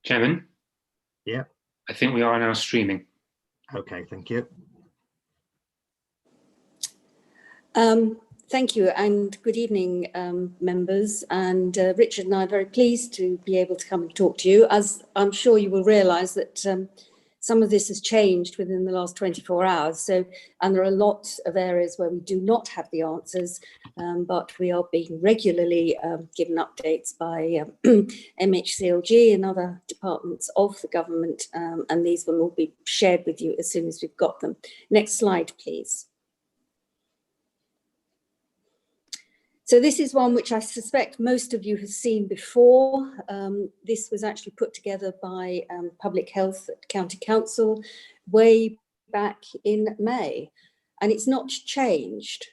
Chairman, Yeah. I think we are now streaming. Okay, thank you. Thank you and good evening, members. And Richard and I are very pleased to be able to come and talk to you. As I'm sure you will realise that some of this has changed within the last 24 hours. And there are lots of areas where we do not have the answers, but we are being regularly given updates by MHCLG and other departments of the government. And these will all be shared with you as soon as we've got them. Next slide, please. So this is one which I suspect most of you have seen before. This was actually put together by Public Health at County Council way back in May, and it's not changed.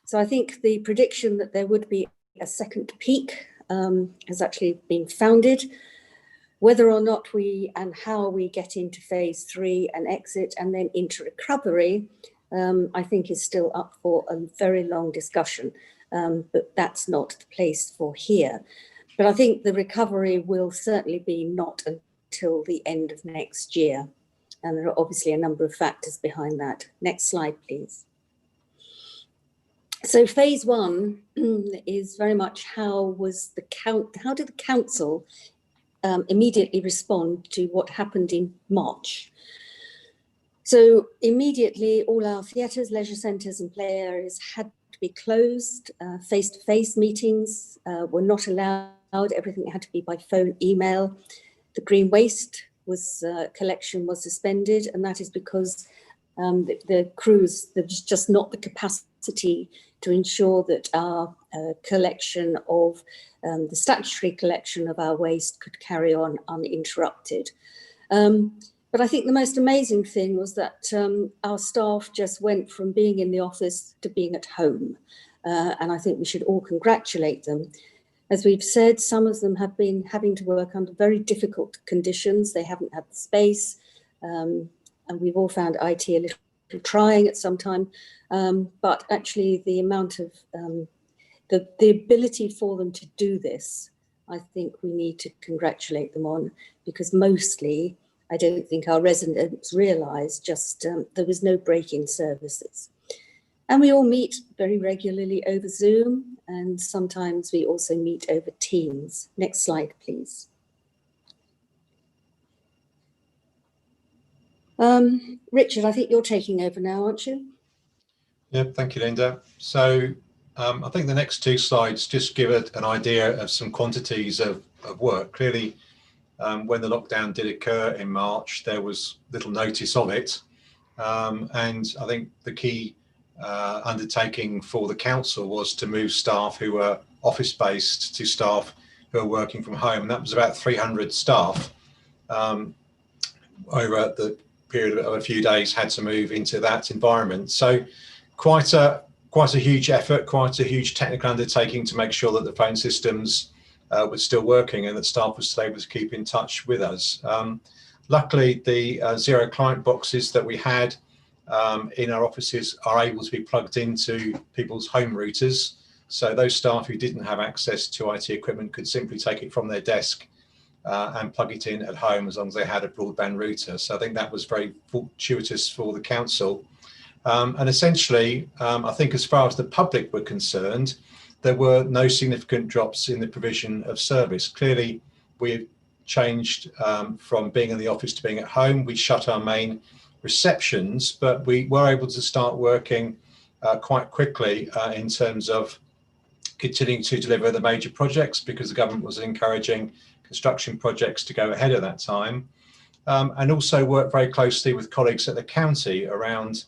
So I think the prediction that there would be a second peak has actually been founded. Whether or not we and how we get into phase 3 and exit and then into recovery, I think is still up for a very long discussion. But that's not the place for here. But I think the recovery will certainly be not until the end of next year. And there are obviously a number of factors behind that. Next slide, please. So phase 1 is very much how did the council immediately respond to what happened in March? So immediately all our theatres, leisure centres and play areas had to be closed. Face-to-face meetings were not allowed. Everything had to be by phone, email. The green waste collection was suspended, and that is because the crews, there's just not the capacity to ensure that our collection of the statutory collection of our waste could carry on uninterrupted. But I think the most amazing thing was that our staff just went from being in the office to being at home. And I think we should all congratulate them. As we've said, some of them have been having to work under very difficult conditions. They haven't had the space. And we've all found IT a little trying at some time. But actually the amount of, the ability for them to do this, I think we need to congratulate them on, because mostly, I don't think our residents realised just there was no break in services. And we all meet very regularly over Zoom, and sometimes we also meet over Teams. Next slide, please. Richard, I think you're taking over now, aren't you? Yeah, thank you, Linda. So I think the next 2 slides just give an idea of some quantities of work. Clearly, when the lockdown did occur in March, there was little notice of it. And I think the key undertaking for the council was to move staff who were office-based to staff who are working from home. And that was about 300 staff over the period of a few days had to move into that environment. So quite a huge effort, quite a huge technical undertaking to make sure that the phone systems was still working and that staff was still able to keep in touch with us. Luckily, the 0 client boxes that we had in our offices are able to be plugged into people's home routers. So those staff who didn't have access to IT equipment could simply take it from their desk and plug it in at home as long as they had a broadband router. So I think that was very fortuitous for the council. And essentially, I think as far as the public were concerned, there were no significant drops in the provision of service. Clearly, we've changed from being in the office to being at home. We shut our main receptions, but we were able to start working quite quickly in terms of continuing to deliver the major projects, because the government was encouraging construction projects to go ahead at that time. And also work very closely with colleagues at the county around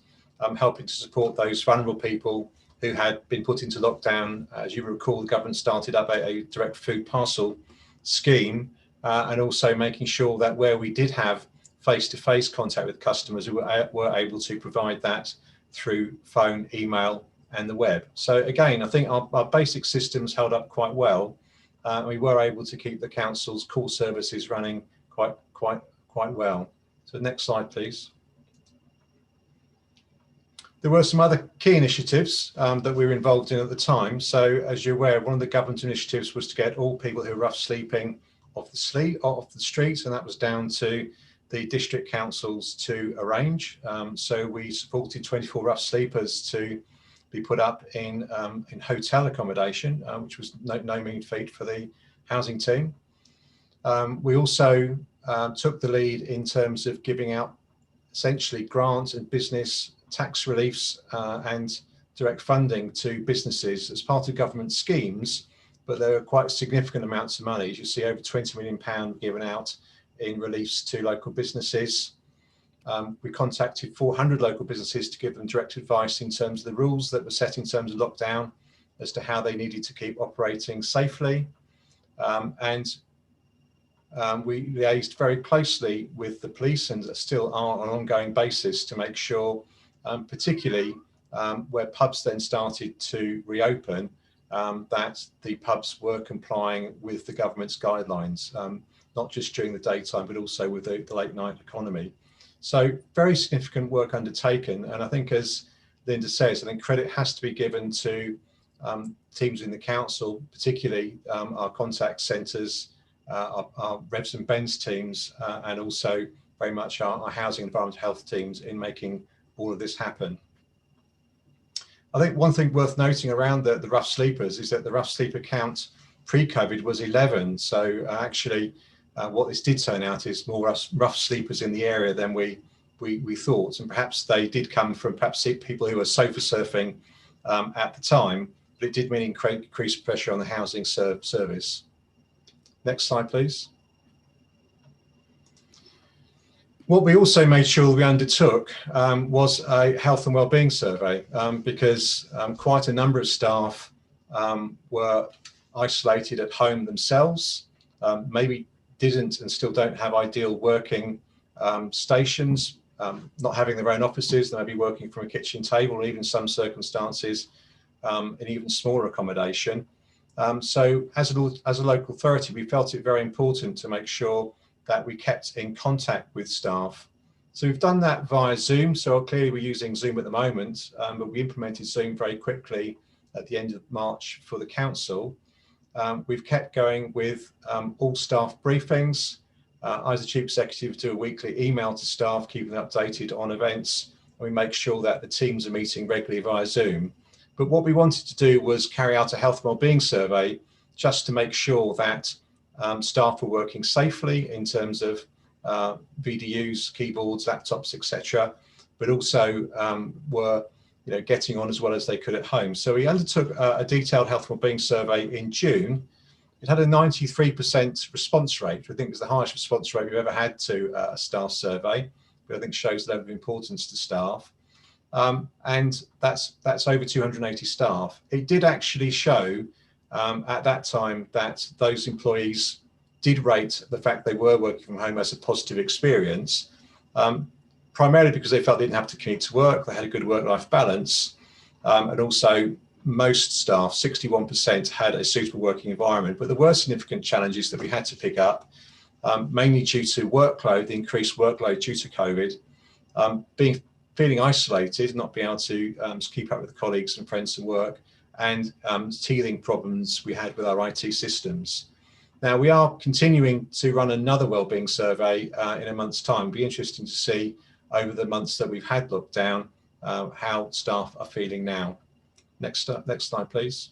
helping to support those vulnerable people who had been put into lockdown. As you recall, the government started up a direct food parcel scheme, and also making sure that where we did have face-to-face contact with customers, we were able to provide that through phone, email and the web. So again, I think our basic systems held up quite well. We were able to keep the council's call services running quite well. So next slide, please. There were some other key initiatives that we were involved in at the time. So as you're aware, one of the government initiatives was to get all people who are rough sleeping off the street, and that was down to the district councils to arrange. So we supported 24 rough sleepers to be put up in hotel accommodation, which was no mean feat for the housing team. We also took the lead in terms of giving out essentially grants and business tax reliefs and direct funding to businesses as part of government schemes, but there are quite significant amounts of money. As you see, over £20 million given out in reliefs to local businesses. We contacted 400 local businesses to give them direct advice in terms of the rules that were set in terms of lockdown as to how they needed to keep operating safely. We liaised very closely with the police, and still are on an ongoing basis, to make sure, particularly where pubs then started to reopen, that the pubs were complying with the government's guidelines, not just during the daytime, but also with the late night economy. So very significant work undertaken. And I think, as Linda says, I think credit has to be given to teams in the council, particularly our contact centres, our Revs and Bens teams, and also very much our housing and environmental health teams in making all of this happen. I think one thing worth noting around the rough sleepers is that the rough sleeper count pre-COVID was 11. So actually what this did turn out is more rough sleepers in the area than we thought. And perhaps they did come from perhaps people who were sofa surfing at the time, but it did mean increased pressure on the housing service. Next slide, please. What we also made sure we undertook was a health and wellbeing survey, because quite a number of staff were isolated at home themselves, maybe didn't and still don't have ideal working stations, not having their own offices. They may be working from a kitchen table, or even in some circumstances in even smaller accommodation. So as a local authority, we felt it very important to make sure that we kept in contact with staff. So we've done that via Zoom. So clearly we're using Zoom at the moment, but we implemented Zoom very quickly at the end of March for the council. We've kept going with all staff briefings. I, as the Chief Executive, do a weekly email to staff, keeping them updated on events. And we make sure that the teams are meeting regularly via Zoom. But what we wanted to do was carry out a health and wellbeing survey, just to make sure that staff were working safely in terms of VDUs, keyboards, laptops, etc., but also were getting on as well as they could at home. So we undertook a detailed health and wellbeing survey in June. It had a 93% response rate, which I think is the highest response rate we've ever had to a staff survey, but I think shows the level of importance to staff. And that's over 280 staff. It did actually show at that time that those employees did rate the fact they were working from home as a positive experience, primarily because they felt they didn't have to commute to work, they had a good work-life balance, and also most staff, 61%, had a suitable working environment. But there were significant challenges that we had to pick up, mainly due to workload, the increased workload due to COVID, feeling isolated, not being able to keep up with colleagues and friends and work, and teething problems we had with our IT systems. Now, we are continuing to run another wellbeing survey in a month's time. It'll be interesting to see over the months that we've had lockdown how staff are feeling now. Next slide, please.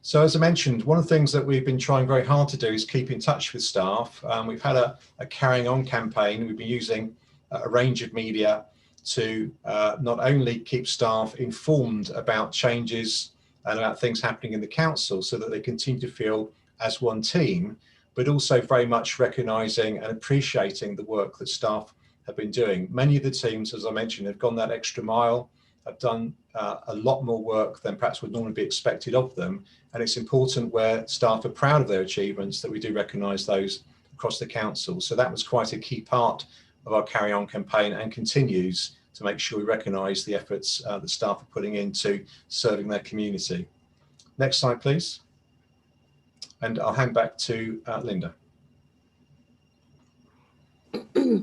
So as I mentioned, one of the things that we've been trying very hard to do is keep in touch with staff. We've had a carrying on campaign. We've been using a range of media to not only keep staff informed about changes and about things happening in the council so that they continue to feel as one team, but also very much recognising and appreciating the work that staff have been doing. Many of the teams, as I mentioned, have gone that extra mile, have done a lot more work than perhaps would normally be expected of them. And it's important, where staff are proud of their achievements, that we do recognise those across the council. So that was quite a key part of our Carry On campaign, and continues to make sure we recognise the efforts that staff are putting into serving their community. Next slide, please. And I'll hand back to Linda.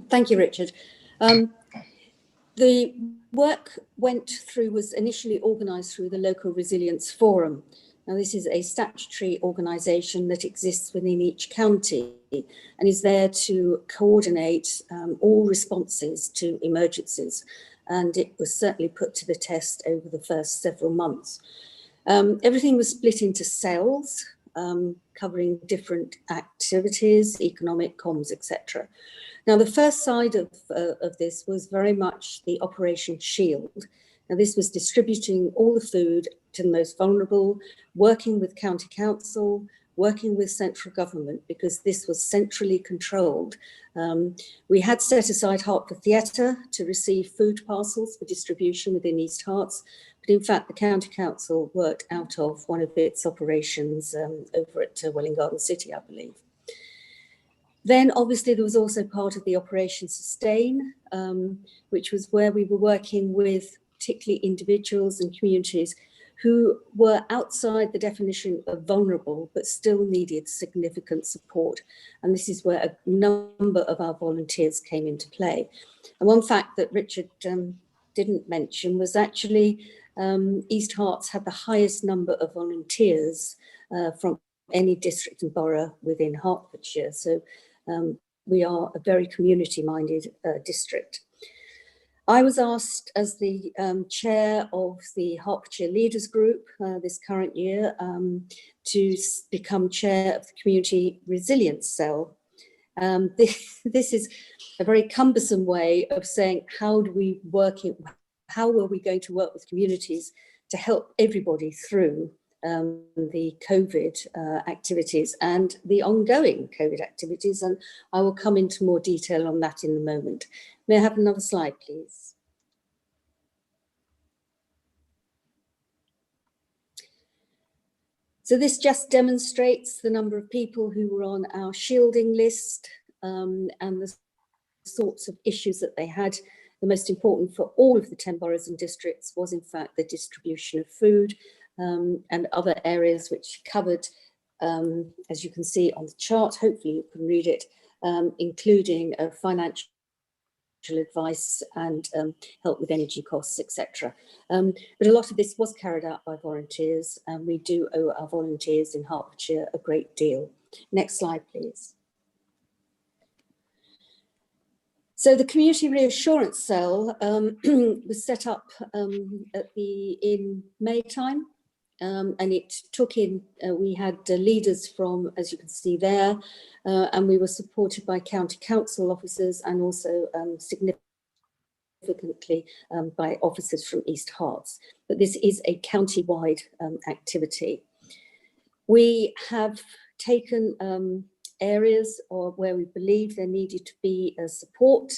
Thank you, Richard. The work was initially organised through the Local Resilience Forum, Now, this is a statutory organisation that exists within each county and is there to coordinate all responses to emergencies. And it was certainly put to the test over the first several months. Everything was split into cells, covering different activities, economic, comms, etc. Now, the first side of this was very much the Operation Shield. Now, this was distributing all the food to the most vulnerable, working with county council, working with central government, because this was centrally controlled. We had set aside Hertford Theatre to receive food parcels for distribution within East Herts, but in fact, the county council worked out of one of its operations over at Welwyn Garden City, I believe. Then obviously there was also part of the Operation Sustain, which was where we were working with particularly individuals and communities who were outside the definition of vulnerable, but still needed significant support. And this is where a number of our volunteers came into play. And one fact that Richard didn't mention was actually East Herts had the highest number of volunteers from any district and borough within Hertfordshire. So we are a very community-minded district. I was asked as the chair of the Hertfordshire Leaders Group this current year to become chair of the Community Resilience Cell. This is a very cumbersome way of saying how do we work it, how are we going to work with communities to help everybody through the COVID activities and the ongoing COVID activities, and I will come into more detail on that in a moment. May I have another slide, please? So this just demonstrates the number of people who were on our shielding list and the sorts of issues that they had. The most important for all of the 10 boroughs and districts was in fact the distribution of food and other areas which covered, as you can see on the chart, hopefully you can read it, including financial advice and help with energy costs, etc. But a lot of this was carried out by volunteers, and we do owe our volunteers in Hertfordshire a great deal. Next slide, please. So the Community Reassurance Cell was set up in May time, and it took in, we had leaders from, as you can see there, and we were supported by county council officers and also significantly by officers from East Herts. But this is a county-wide activity. We have taken areas where we believe there needed to be support,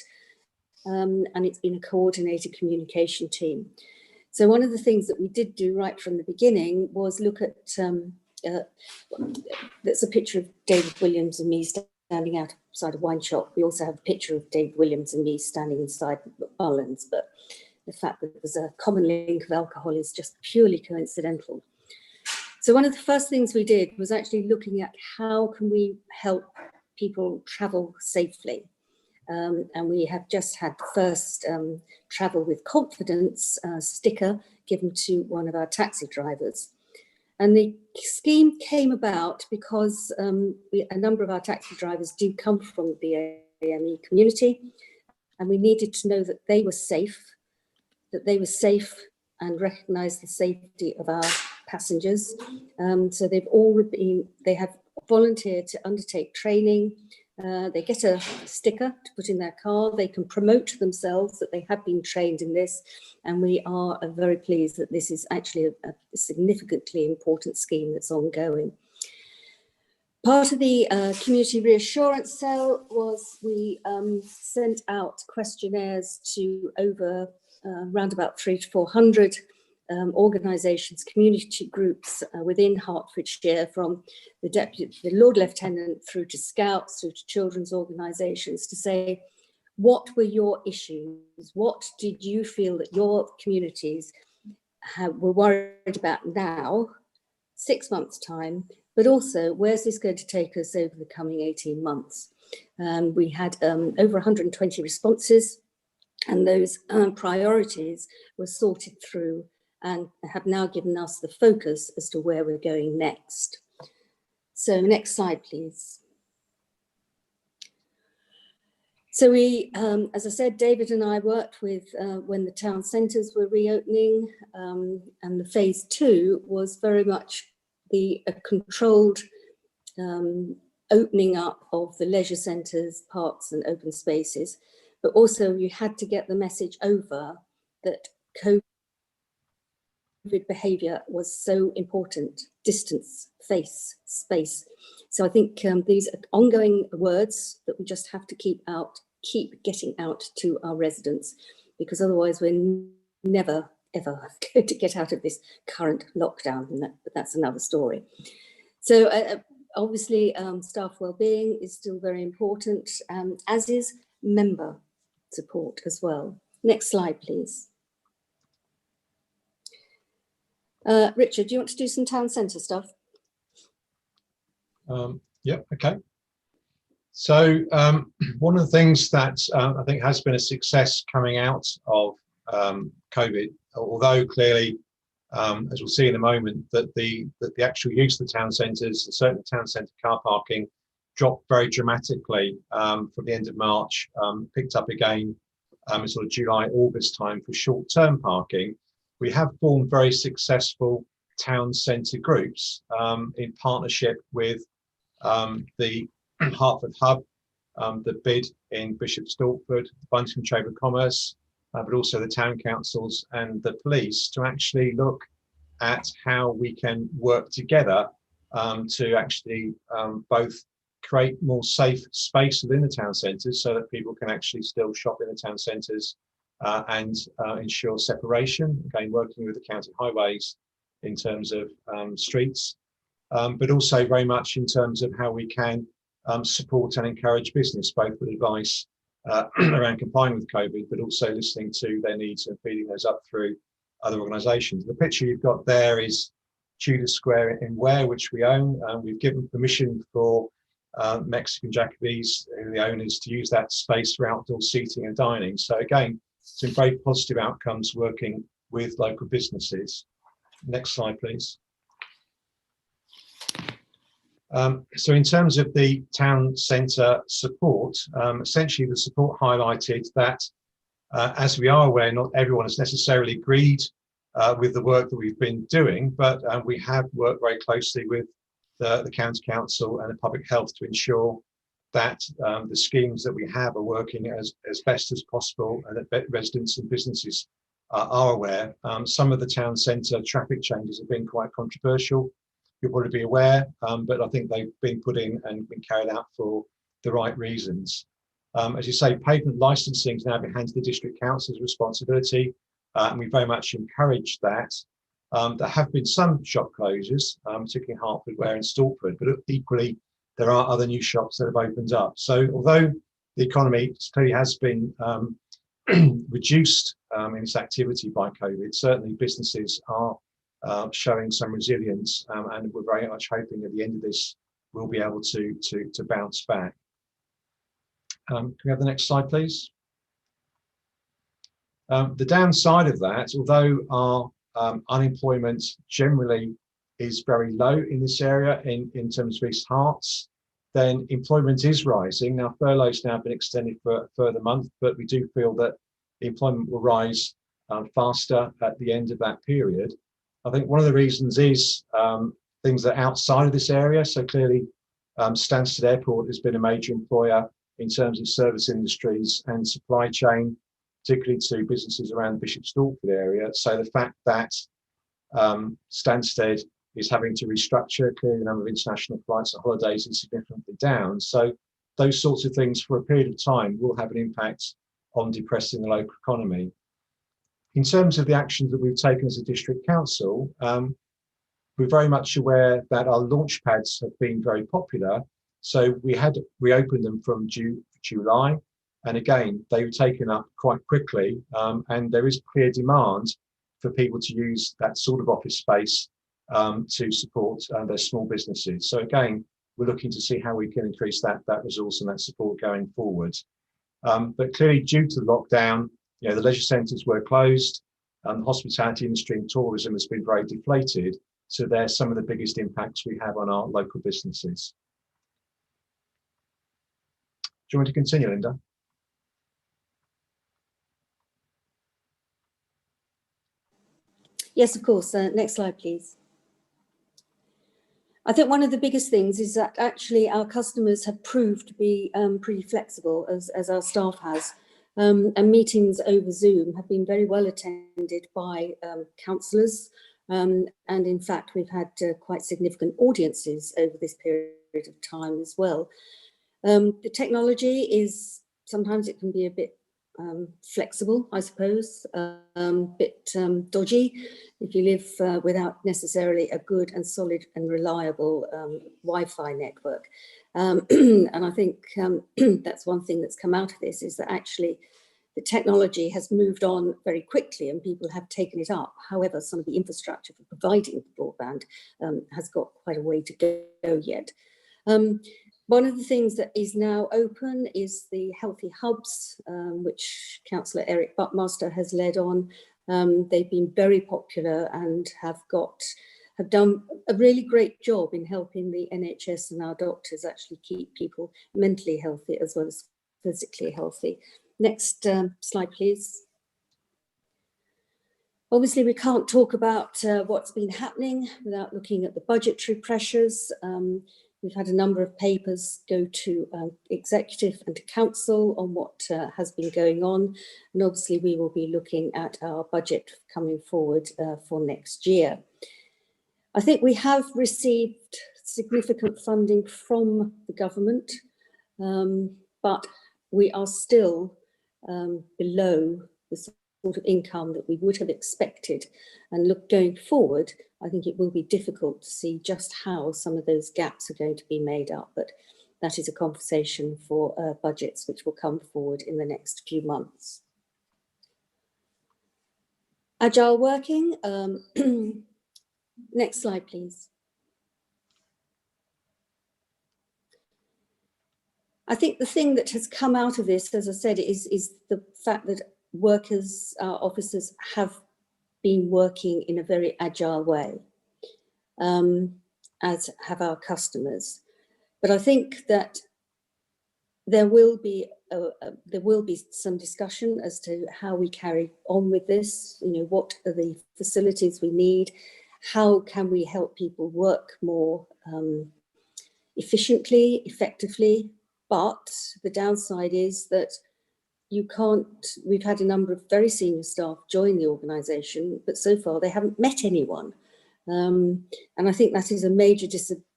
and it's been a coordinated communication team. So one of the things that we did do right from the beginning was look at, that's a picture of David Williams and me standing outside a wine shop. We also have a picture of David Williams and me standing inside McMullen's, but the fact that there's a common link of alcohol is just purely coincidental. So one of the first things we did was actually looking at how can we help people travel safely. And we have just had the first travel with confidence sticker given to one of our taxi drivers. And the scheme came about because a number of our taxi drivers do come from the AME community, and we needed to know that they were safe and recognise the safety of our passengers. So they have volunteered to undertake training. They get a sticker to put in their car. They can promote themselves that they have been trained in this. And we are very pleased that this is actually a significantly important scheme that's ongoing. Part of the Community Reassurance Cell was we sent out questionnaires to over around about 300 to 400 organisations, community groups within Hertfordshire, from the Lord Lieutenant through to Scouts, through to children's organisations, to say, what were your issues? What did you feel that your communities were worried about now, 6 months' time, but also where's this going to take us over the coming 18 months? We had over 120 responses, and those priorities were sorted through and have now given us the focus as to where we're going next. So next slide, please. So we, as I said, David and I worked with when the town centres were reopening, and the phase 2 was very much a controlled opening up of the leisure centres, parks and open spaces. But also you had to get the message over that COVID behaviour was so important: distance, face, space. So I think these are ongoing words that we just have to keep getting out to our residents, because otherwise we're never, ever going to get out of this current lockdown, but that's another story. So obviously staff wellbeing is still very important, as is member support as well. Next slide, please. Richard, do you want to do some town centre stuff? Yep, okay. So one of the things that I think has been a success coming out of COVID, although clearly, as we'll see in a moment, that the actual use of the town centres, and certainly town centre car parking, dropped very dramatically from the end of March, picked up again in sort of July, August time for short-term parking. We have formed very successful town centre groups in partnership with the Hertford Hub, the BID in Bishop Stortford, the Buntington Chamber of Commerce, but also the town councils and the police, to actually look at how we can work together to actually both create more safe space within the town centres, so that people can actually still shop in the town centres and ensure separation, again working with the county highways in terms of streets, but also very much in terms of how we can support and encourage business, both with advice around complying with COVID, but also listening to their needs and feeding those up through other organisations. The picture you've got there is Tudor Square in Ware, which we own. We've given permission for Mexican Jacobees, who are the owners, to use that space for outdoor seating and dining. So again, some very positive outcomes working with local businesses. Next slide, please. So in terms of the town centre support, essentially the support highlighted that, as we are aware, not everyone has necessarily agreed with the work that we've been doing, but we have worked very closely with the county council and the public health to ensure that the schemes that we have are working as best as possible, and that residents and businesses are aware. Some of the town centre traffic changes have been quite controversial. You'll probably be aware, but I think they've been put in and been carried out for the right reasons. As you say, pavement licensing has now been handed to the district council's responsibility, and we very much encourage that. There have been some shop closures, particularly in Hertford, Ware and Stortford, but equally there are other new shops that have opened up. So although the economy clearly has been reduced in its activity by COVID, certainly businesses are showing some resilience, and we're very much hoping at the end of this we'll be able to bounce back. Can we have the next slide, please? The downside of that, although our unemployment generally is very low in this area in terms of East Herts, then employment is rising. Now, furloughs now have been extended for a further month, but we do feel that the employment will rise faster at the end of that period. I think one of the reasons is things that are outside of this area. So clearly, Stansted Airport has been a major employer in terms of service industries and supply chain, particularly to businesses around the Bishop Stortford area. So the fact that Stansted is having to restructure, clearly the number of international flights and holidays is significantly down. So those sorts of things for a period of time will have an impact on depressing the local economy. In terms of the actions that we've taken as a district council, we're very much aware that our launch pads have been very popular. So we opened them from July, and again, they were taken up quite quickly, and there is clear demand for people to use that sort of office space to support their small businesses. So again, we're looking to see how we can increase that resource and that support going forward. But clearly, due to the lockdown, the leisure centres were closed. The hospitality industry and tourism has been very deflated. So they're some of the biggest impacts we have on our local businesses. Do you want to continue, Linda? Yes, of course. Next slide, please. I think one of the biggest things is that actually our customers have proved to be pretty flexible, as our staff has. And meetings over Zoom have been very well attended by councillors. And in fact, we've had quite significant audiences over this period of time as well. The technology is, sometimes it can be a bit flexible, I suppose, bit dodgy if you live without necessarily a good and solid and reliable Wi-Fi network. And I think that's one thing that's come out of this, is that actually the technology has moved on very quickly and people have taken it up. However, some of the infrastructure for providing broadband has got quite a way to go yet. One of the things that is now open is the Healthy Hubs, which Councillor Eric Buckmaster has led on. They've been very popular and have done a really great job in helping the NHS and our doctors actually keep people mentally healthy as well as physically healthy. Next slide, please. Obviously, we can't talk about what's been happening without looking at the budgetary pressures. We've had a number of papers go to executive and to council on what has been going on. And obviously we will be looking at our budget coming forward for next year. I think we have received significant funding from the government, but we are still below the sort of income that we would have expected. And going forward, I think it will be difficult to see just how some of those gaps are going to be made up, but that is a conversation for budgets which will come forward in the next few months. Agile working. Next slide, please. I think the thing that has come out of this, as I said, is the fact that workers, officers have been working in a very agile way, as have our customers. But I think that there will be some discussion as to how we carry on with this. You know, what are the facilities we need? How can we help people work more efficiently, effectively? But the downside is that you can't, we've had a number of very senior staff join the organisation, but so far they haven't met anyone. And I think that is a major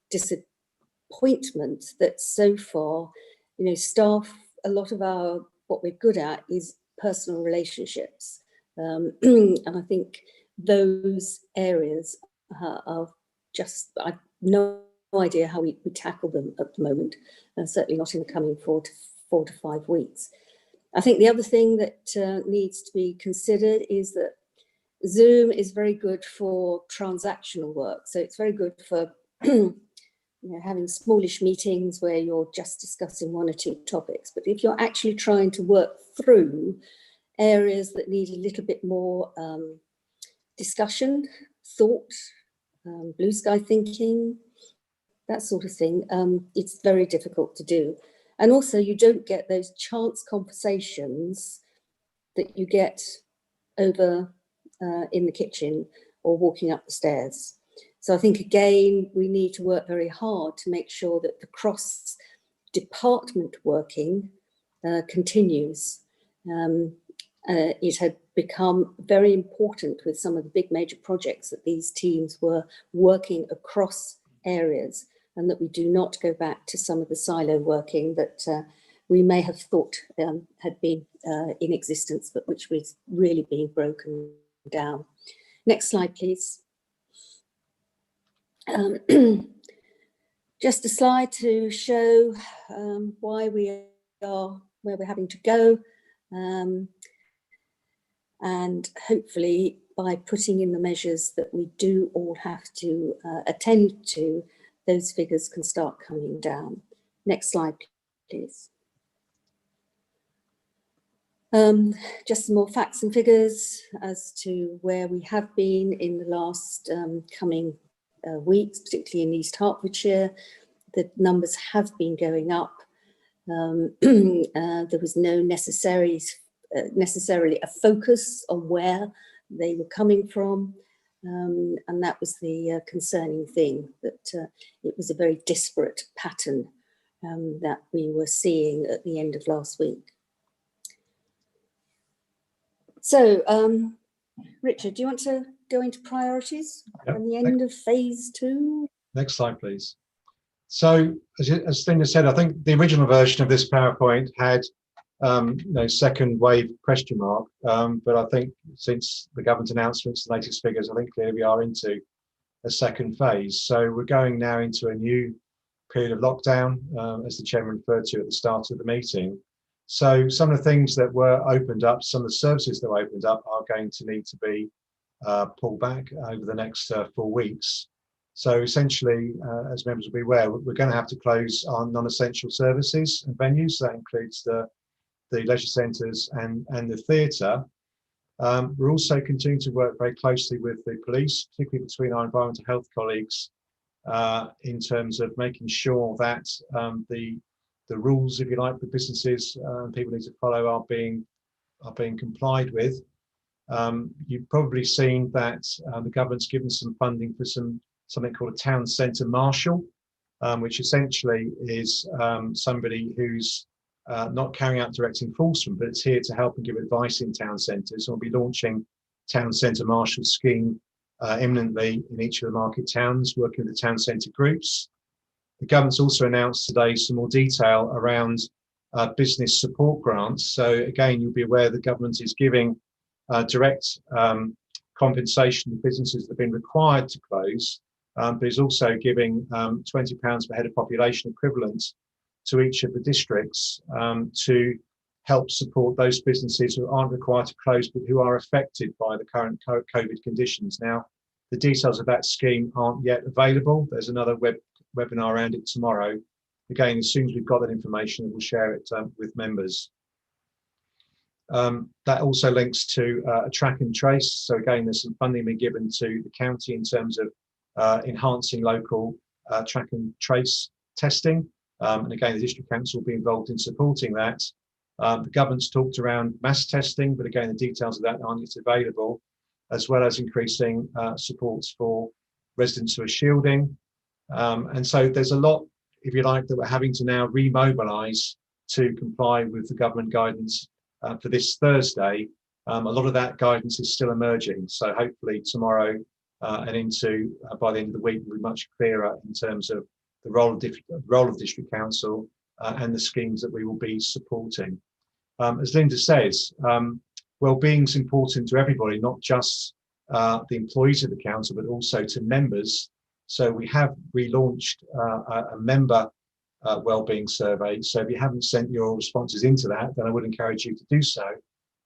disappointment that so far, you know, staff, a lot of what we're good at is personal relationships. And I think those areas are just, I've no idea how we tackle them at the moment, certainly not in the coming 4 to 5 weeks. I think the other thing that needs to be considered is that Zoom is very good for transactional work. So it's very good for you know, having smallish meetings where you're just discussing 1 or 2 topics. But if you're actually trying to work through areas that need a little bit more discussion, thought, blue sky thinking, that sort of thing, it's very difficult to do. And also you don't get those chance conversations that you get over in the kitchen or walking up the stairs. So I think, again, we need to work very hard to make sure that the cross-department working continues. It had become very important with some of the big major projects that these teams were working across areas, and that we do not go back to some of the silo working that we may have thought had been in existence, but which was really being broken down. Next slide, please. Just a slide to show why we are where we're having to go, and hopefully by putting in the measures that we do all have to attend to, those figures can start coming down. Next slide, please. Just some more facts and figures as to where we have been in the last coming weeks, particularly in East Hertfordshire. The numbers have been going up. There was no necessarily a focus on where they were coming from. And that was the concerning thing, that it was a very disparate pattern that we were seeing at the end of last week. So, Richard, do you want to go into priorities and the end of phase 2? Next slide, please. So, as Linda said, I think the original version of this PowerPoint had second wave question mark, but I think since the government announcements, the latest figures, I think clearly we are into a second phase. So we're going now into a new period of lockdown, as the chairman referred to at the start of the meeting. So some of the things that were opened up, some of the services that were opened up are going to need to be pulled back over the next 4 weeks. So essentially, as members will be aware, we're going to have to close our non-essential services and venues. That includes the leisure centres and the theatre. We're also continuing to work very closely with the police, particularly between our environmental health colleagues, in terms of making sure that the rules, if you like, the businesses people need to follow are being complied with. You've probably seen that the government's given some funding for something called a town centre marshal, which essentially is somebody who's not carrying out direct enforcement, but it's here to help and give advice in town centres. So we'll be launching town centre marshal scheme imminently in each of the market towns, working with the town centre groups. The government's also announced today some more detail around business support grants. So again, you'll be aware the government is giving direct compensation to businesses that have been required to close, but is also giving £20 per head of population equivalent to each of the districts to help support those businesses who aren't required to close, but who are affected by the current COVID conditions. Now, the details of that scheme aren't yet available. There's another webinar around it tomorrow. Again, as soon as we've got that information, we'll share it with members. That also links to a track and trace. So again, there's some funding being given to the county in terms of enhancing local track and trace testing. And again, the district council will be involved in supporting that. The government's talked around mass testing, but again, the details of that aren't yet available, as well as increasing supports for residents who are shielding. And so there's a lot, if you like, that we're having to now remobilise to comply with the government guidance for this Thursday. A lot of that guidance is still emerging. So hopefully tomorrow and into by the end of the week, we'll be much clearer in terms of the role of district council and the schemes that we will be supporting. As Linda says, well-being is important to everybody, not just the employees of the council, but also to members. So we have relaunched a member well-being survey. So if you haven't sent your responses into that, then I would encourage you to do so,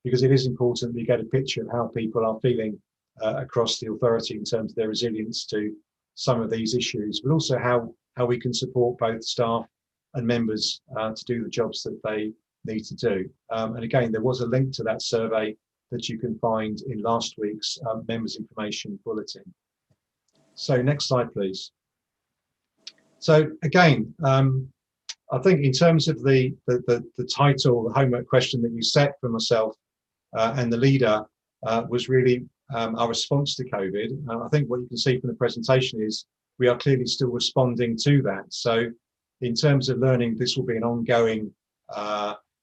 because it is important that you get a picture of how people are feeling across the authority in terms of their resilience to some of these issues, but also how we can support both staff and members to do the jobs that they need to do. And again, there was a link to that survey that you can find in last week's members information bulletin. So next slide, please. So again, I think in terms of the title, the homework question that you set for myself and the leader was really our response to COVID. I think what you can see from the presentation is we are clearly still responding to that. So in terms of learning, this will be an ongoing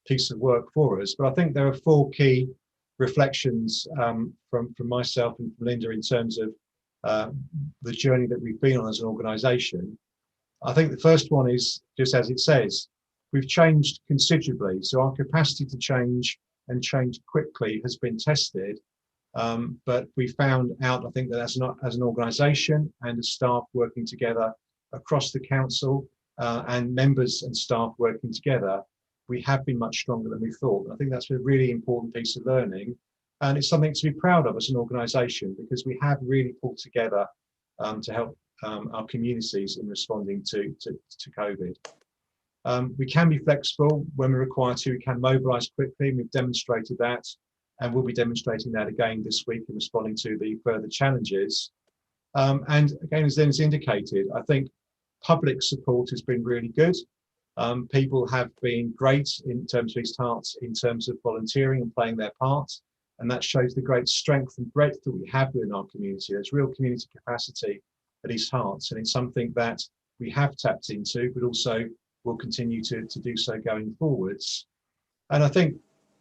piece of work for us. But I think there are 4 key reflections from myself and from Linda in terms of the journey that we've been on as an organisation. I think the first one is, just as it says, we've changed considerably. So our capacity to change and change quickly has been tested. But we found out, I think, that as an organisation and as staff working together across the council and members and staff working together, we have been much stronger than we thought. I think that's a really important piece of learning. And it's something to be proud of as an organisation, because we have really pulled together to help our communities in responding to COVID. We can be flexible when we're required to. We can mobilise quickly, and we've demonstrated that, and we'll be demonstrating that again this week in responding to the further challenges. And again, as Lynn's indicated, I think public support has been really good. People have been great in terms of East Herts, in terms of volunteering and playing their part. And that shows the great strength and breadth that we have within our community. There's real community capacity at East Herts, and it's something that we have tapped into, but also will continue to do so going forwards. And I think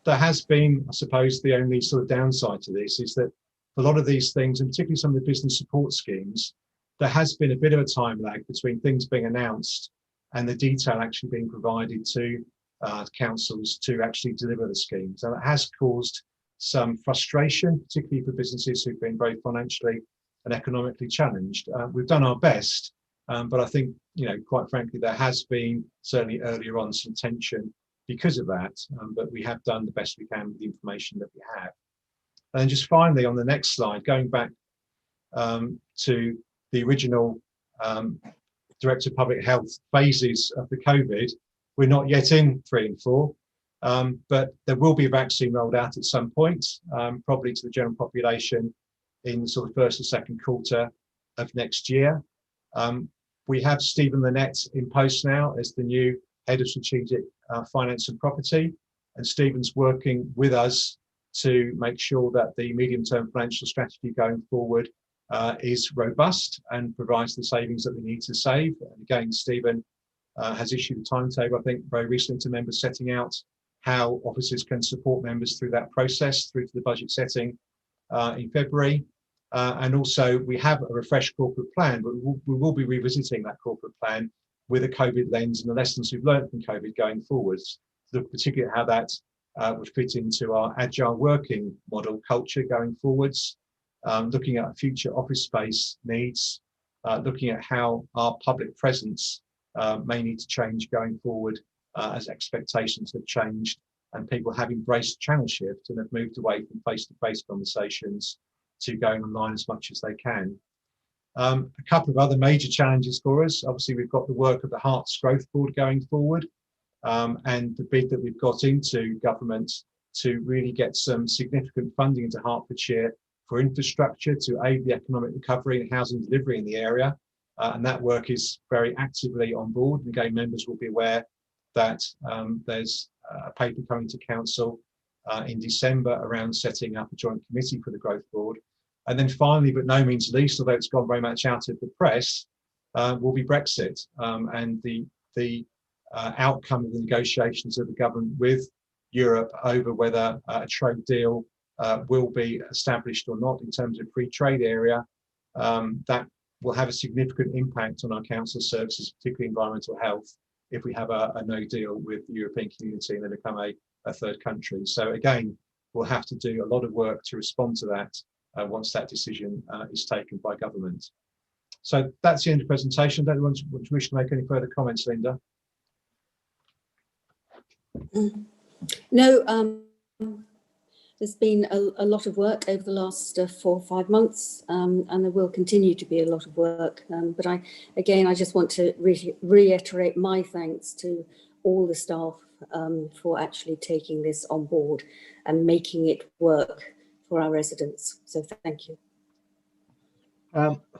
there has been, I suppose, the only sort of downside to this is that a lot of these things, and particularly some of the business support schemes, there has been a bit of a time lag between things being announced and the detail actually being provided to councils to actually deliver the schemes. And it has caused some frustration, particularly for businesses who've been very financially and economically challenged. We've done our best, but I think, quite frankly, there has been certainly earlier on some tension because of that, but we have done the best we can with the information that we have. And just finally, on the next slide, going back to the original Director of Public Health phases of the COVID, we're not yet in 3 and 4, but there will be a vaccine rolled out at some point, probably to the general population in the sort of first or second quarter of next year. We have Stephen Lynette in post now as the new Head of Strategic Finance and Property, and Stephen's working with us to make sure that the medium-term financial strategy going forward is robust and provides the savings that we need to save. And again, Stephen has issued a timetable, I think, very recently to members, setting out how officers can support members through that process, through to the budget setting in February. And also, we have a refreshed corporate plan, but we will be revisiting that corporate plan with a COVID lens and the lessons we've learned from COVID going forwards, particularly how that would fit into our agile working model culture going forwards, looking at future office space needs, looking at how our public presence may need to change going forward as expectations have changed and people have embraced channel shift and have moved away from face-to-face conversations to going online as much as they can. A couple of other major challenges for us. Obviously, we've got the work of the Herts Growth Board going forward, and the bid that we've got into government to really get some significant funding into Hertfordshire for infrastructure to aid the economic recovery and housing delivery in the area. And that work is very actively on board. And again, members will be aware that there's a paper coming to council in December around setting up a joint committee for the Growth Board. And then finally, but no means least, although it's gone very much out of the press, will be Brexit and the outcome of the negotiations of the government with Europe over whether a trade deal will be established or not in terms of free trade area. That will have a significant impact on our council services, particularly environmental health, if we have a no deal with the European community and they become a third country. So again, we'll have to do a lot of work to respond to that once that decision is taken by government. So that's the end of the presentation. Don't want to wish to make any further comments, Linda? No, there's been a lot of work over the last 4 or 5 months, and there will continue to be a lot of work. But I just want to reiterate my thanks to all the staff for actually taking this on board and making it work for our residents. So thank you.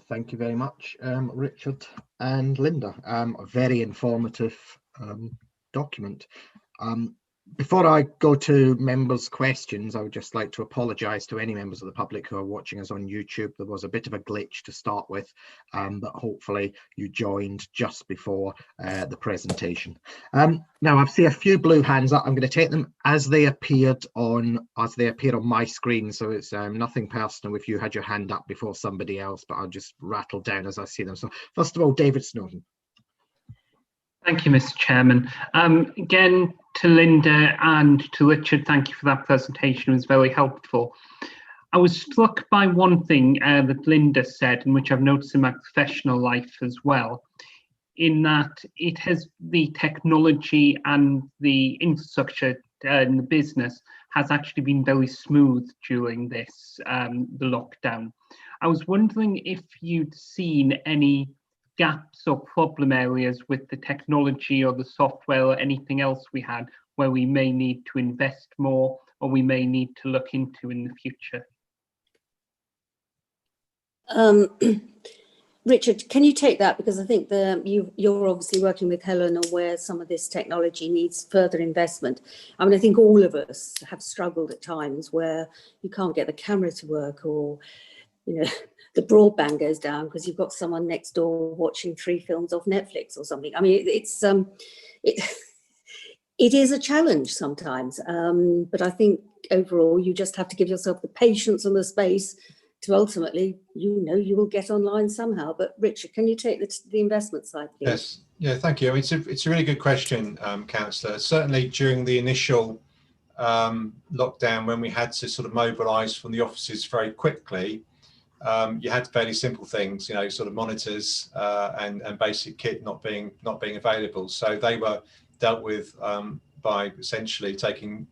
Thank you very much, Richard and Linda. A very informative document. Before I go to members' questions, I would just like to apologise to any members of the public who are watching us on YouTube. There was a bit of a glitch to start with, but hopefully you joined just before the presentation. Now I see a few blue hands up. I'm going to take them as they appear on my screen. So it's nothing personal if you had your hand up before somebody else, but I'll just rattle down as I see them. So first of all, David Snowden. Thank you, Mr. Chairman. Again, to Linda and to Richard, thank you for that presentation. It was very helpful. I was struck by one thing that Linda said, and which I've noticed in my professional life as well, in that it has the technology and the infrastructure in the business has actually been very smooth during this, the lockdown. I was wondering if you'd seen any gaps or problem areas with the technology or the software or anything else we had where we may need to invest more or we may need to look into in the future? Richard, can you take that? Because I think you're obviously working with Helen on where some of this technology needs further investment. I mean, I think all of us have struggled at times where you can't get the camera to work, or, you know, the broadband goes down because you've got someone next door watching 3 films off Netflix or something. I mean, it is a challenge sometimes, but I think overall you just have to give yourself the patience and the space to ultimately, you will get online somehow. But Richard, can you take the investment side, please? Yes, yeah, thank you. I mean, it's a really good question, Councillor. Certainly during the initial lockdown, when we had to sort of mobilise from the offices very quickly, you had fairly simple things, you know, sort of monitors and basic kit not being available. So they were dealt with by essentially taking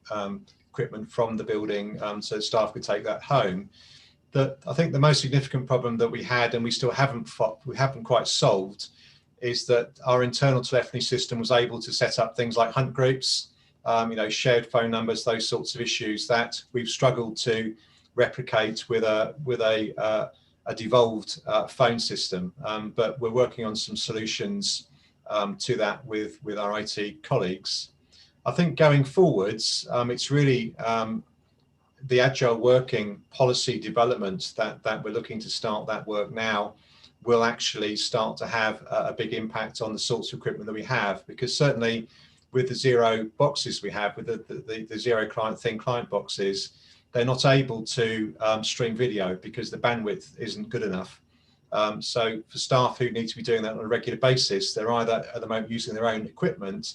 equipment from the building so staff could take that home. I think the most significant problem that we had, and we still haven't quite solved, is that our internal telephony system was able to set up things like hunt groups, you know, shared phone numbers, those sorts of issues that we've struggled to replicate with a devolved phone system. But we're working on some solutions to that with our IT colleagues. I think going forwards, it's really the Agile working policy development that we're looking to start that work now will actually start to have a big impact on the sorts of equipment that we have, because certainly with the zero boxes we have, with the zero client thin client boxes, they're not able to stream video because the bandwidth isn't good enough. So for staff who need to be doing that on a regular basis, they're either at the moment using their own equipment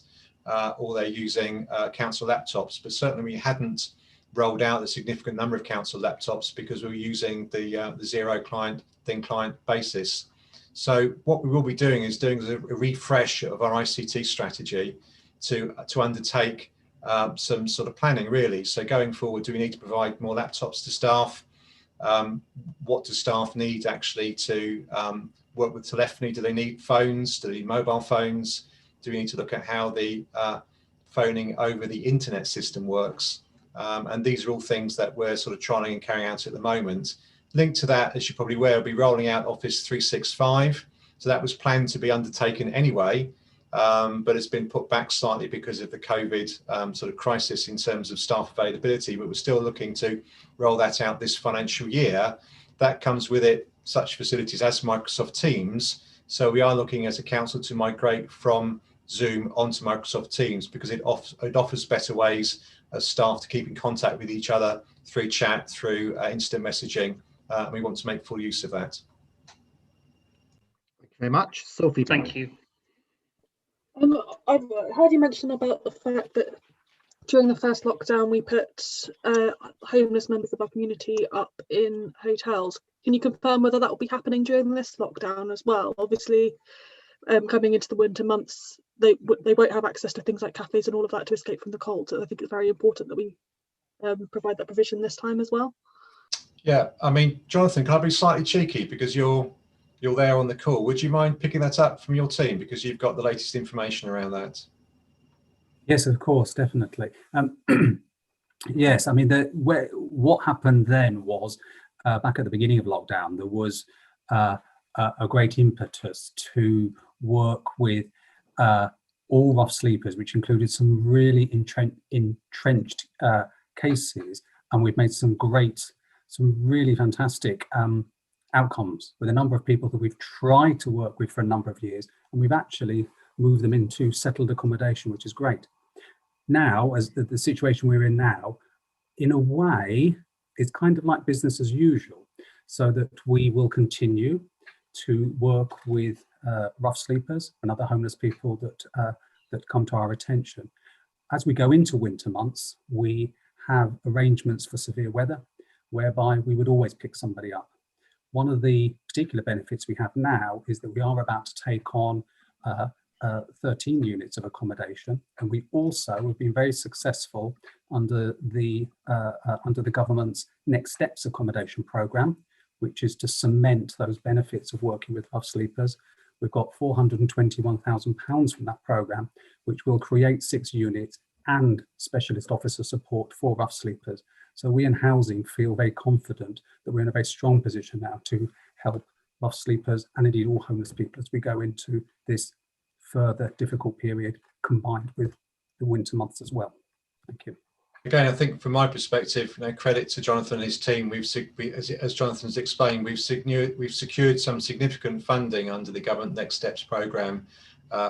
or they're using council laptops. But certainly we hadn't rolled out a significant number of council laptops because we were using the zero client thin client basis. So what we will be doing is doing a refresh of our ICT strategy to undertake some sort of planning, really. So going forward, do we need to provide more laptops to staff? What do staff need actually to work with telephony? Do they need phones? Do they need mobile phones? Do we need to look at how the phoning over the internet system works? And these are all things that we're sort of trialing and carrying out at the moment. Linked to that, as you're probably aware, we'll be rolling out Office 365. So that was planned to be undertaken anyway, but it's been put back slightly because of the COVID sort of crisis in terms of staff availability, but we're still looking to roll that out this financial year. That comes with it such facilities as Microsoft Teams. So we are looking as a council to migrate from Zoom onto Microsoft Teams because it offers better ways as staff to keep in contact with each other through chat, through instant messaging. We want to make full use of that. Thank you very much. Sophie. Thank you. I've heard you mention about the fact that during the first lockdown we put homeless members of our community up in hotels. Can you confirm whether that will be happening during this lockdown as well? Obviously, coming into the winter months, they won't have access to things like cafes and all of that to escape from the cold. So I think it's very important that we provide that provision this time as well. Yeah, I mean, Jonathan, can I be slightly cheeky because you're there on the call? Would you mind picking that up from your team because you've got the latest information around that? Yes, of course, definitely. Yes, I mean, what happened then was back at the beginning of lockdown, there was a great impetus to work with all rough sleepers, which included some really entrenched cases, and we've made some really fantastic outcomes with a number of people that we've tried to work with for a number of years, and we've actually moved them into settled accommodation, which is great. Now, as the situation we're in now, in a way, it's kind of like business as usual, so that we will continue to work with rough sleepers and other homeless people that come to our attention. As we go into winter months, we have arrangements for severe weather, whereby we would always pick somebody up. One of the particular benefits we have now is that we are about to take on 13 units of accommodation, and we also have been very successful under the government's Next Steps accommodation programme, which is to cement those benefits of working with rough sleepers We've got £421,000 from that programme, which will create 6 units and specialist officer support for rough sleepers. So we in housing feel very confident that we're in a very strong position now to help rough sleepers and indeed all homeless people as we go into this further difficult period, combined with the winter months as well. Thank you. Again, I think from my perspective, credit to Jonathan and his team. As Jonathan's explained, we've secured some significant funding under the Government Next Steps programme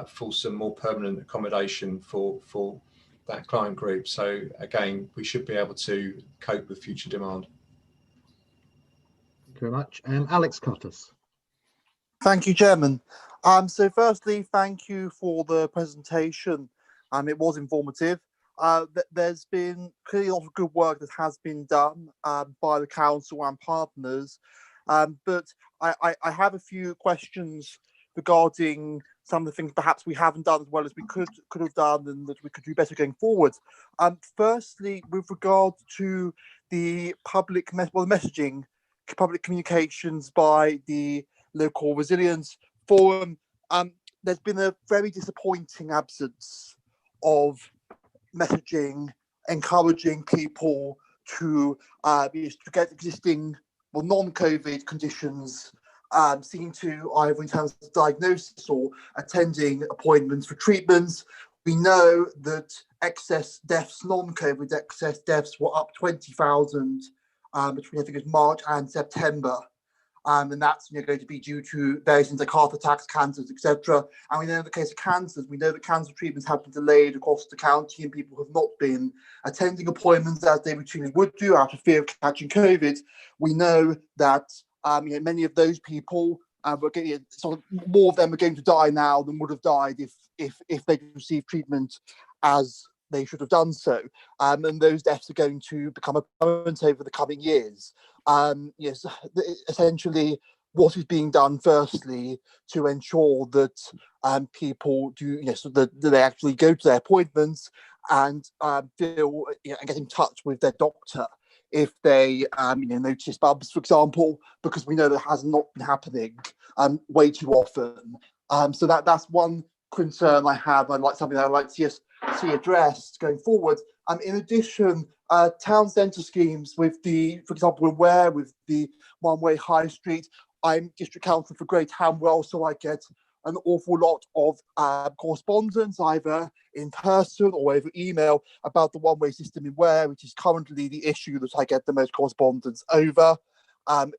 for some more permanent accommodation for that client group. So again, we should be able to cope with future demand. Thank you very much. Alex Cottas. Thank you, Chairman. So firstly, thank you for the presentation. It was informative. There's been clearly a lot of good work that has been done by the council and partners, but I have a few questions regarding some of the things perhaps we haven't done as well as we could have done, and that we could do better going forward. Firstly, with regard to the public messaging, public communications by the Local Resilience Forum, there's been a very disappointing absence of messaging encouraging people to get existing non-COVID conditions seen to either in terms of diagnosis or attending appointments for treatments. We know that excess deaths, non-COVID excess deaths, were up 20,000 between I think it's March and September. And that's going to be due to various things like heart attacks, cancers, etc. And we know in the case of cancers, we know that cancer treatments have been delayed across the county, and people have not been attending appointments as they routinely would do out of fear of catching COVID. We know that many of those people were getting, sort of more of them are going to die now than would have died if they'd received treatment as they should have done so, and those deaths are going to become apparent over the coming years. Yes, essentially, what is being done firstly to ensure that people do, so that they actually go to their appointments and feel and get in touch with their doctor if they notice bumps, for example, because we know that has not been happening way too often. So that's one concern I have. I'd like something that I'd like to see addressed going forward. In addition, town centre schemes with the, for example, with the one-way high street. I'm district councillor for Great Hamwell, so I get an awful lot of correspondence, either in person or over email, about the one-way system in Ware, which is currently the issue that I get the most correspondence over.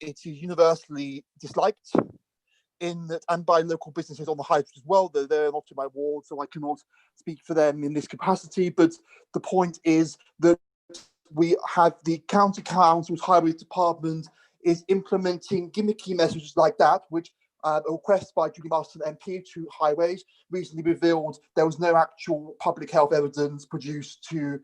It is universally disliked in that, and by local businesses on the high street as well, though they're not in my ward, so I cannot speak for them in this capacity. But the point is that we have the county council's highways department is implementing gimmicky messages like that, which a request by Julie Marston MP to highways recently revealed there was no actual public health evidence produced to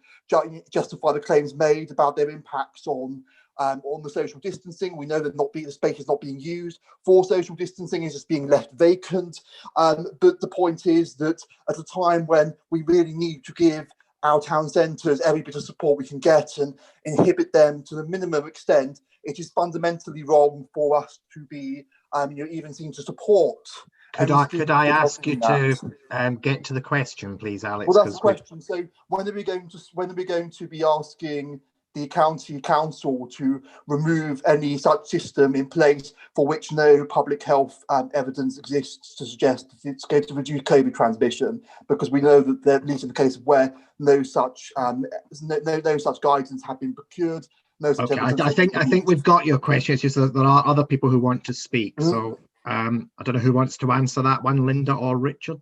justify the claims made about their impacts on the social distancing. We know that the space is not being used for social distancing, is just being left vacant. But the point is that at a time when we really need to give our town centres every bit of support we can get and inhibit them to the minimum extent, it is fundamentally wrong for us to be even seen to support. Could I ask you to get to the question, please, Alex? Well, that's the question. So when are we going to be asking the county council to remove any such system in place for which no public health evidence exists to suggest that it's going to reduce COVID transmission? Because we know that, at least in the case of where no such guidance have been procured. Okay, I think we've got your question. It's just that there are other people who want to speak. Mm-hmm. So I don't know who wants to answer that one, Linda or Richard?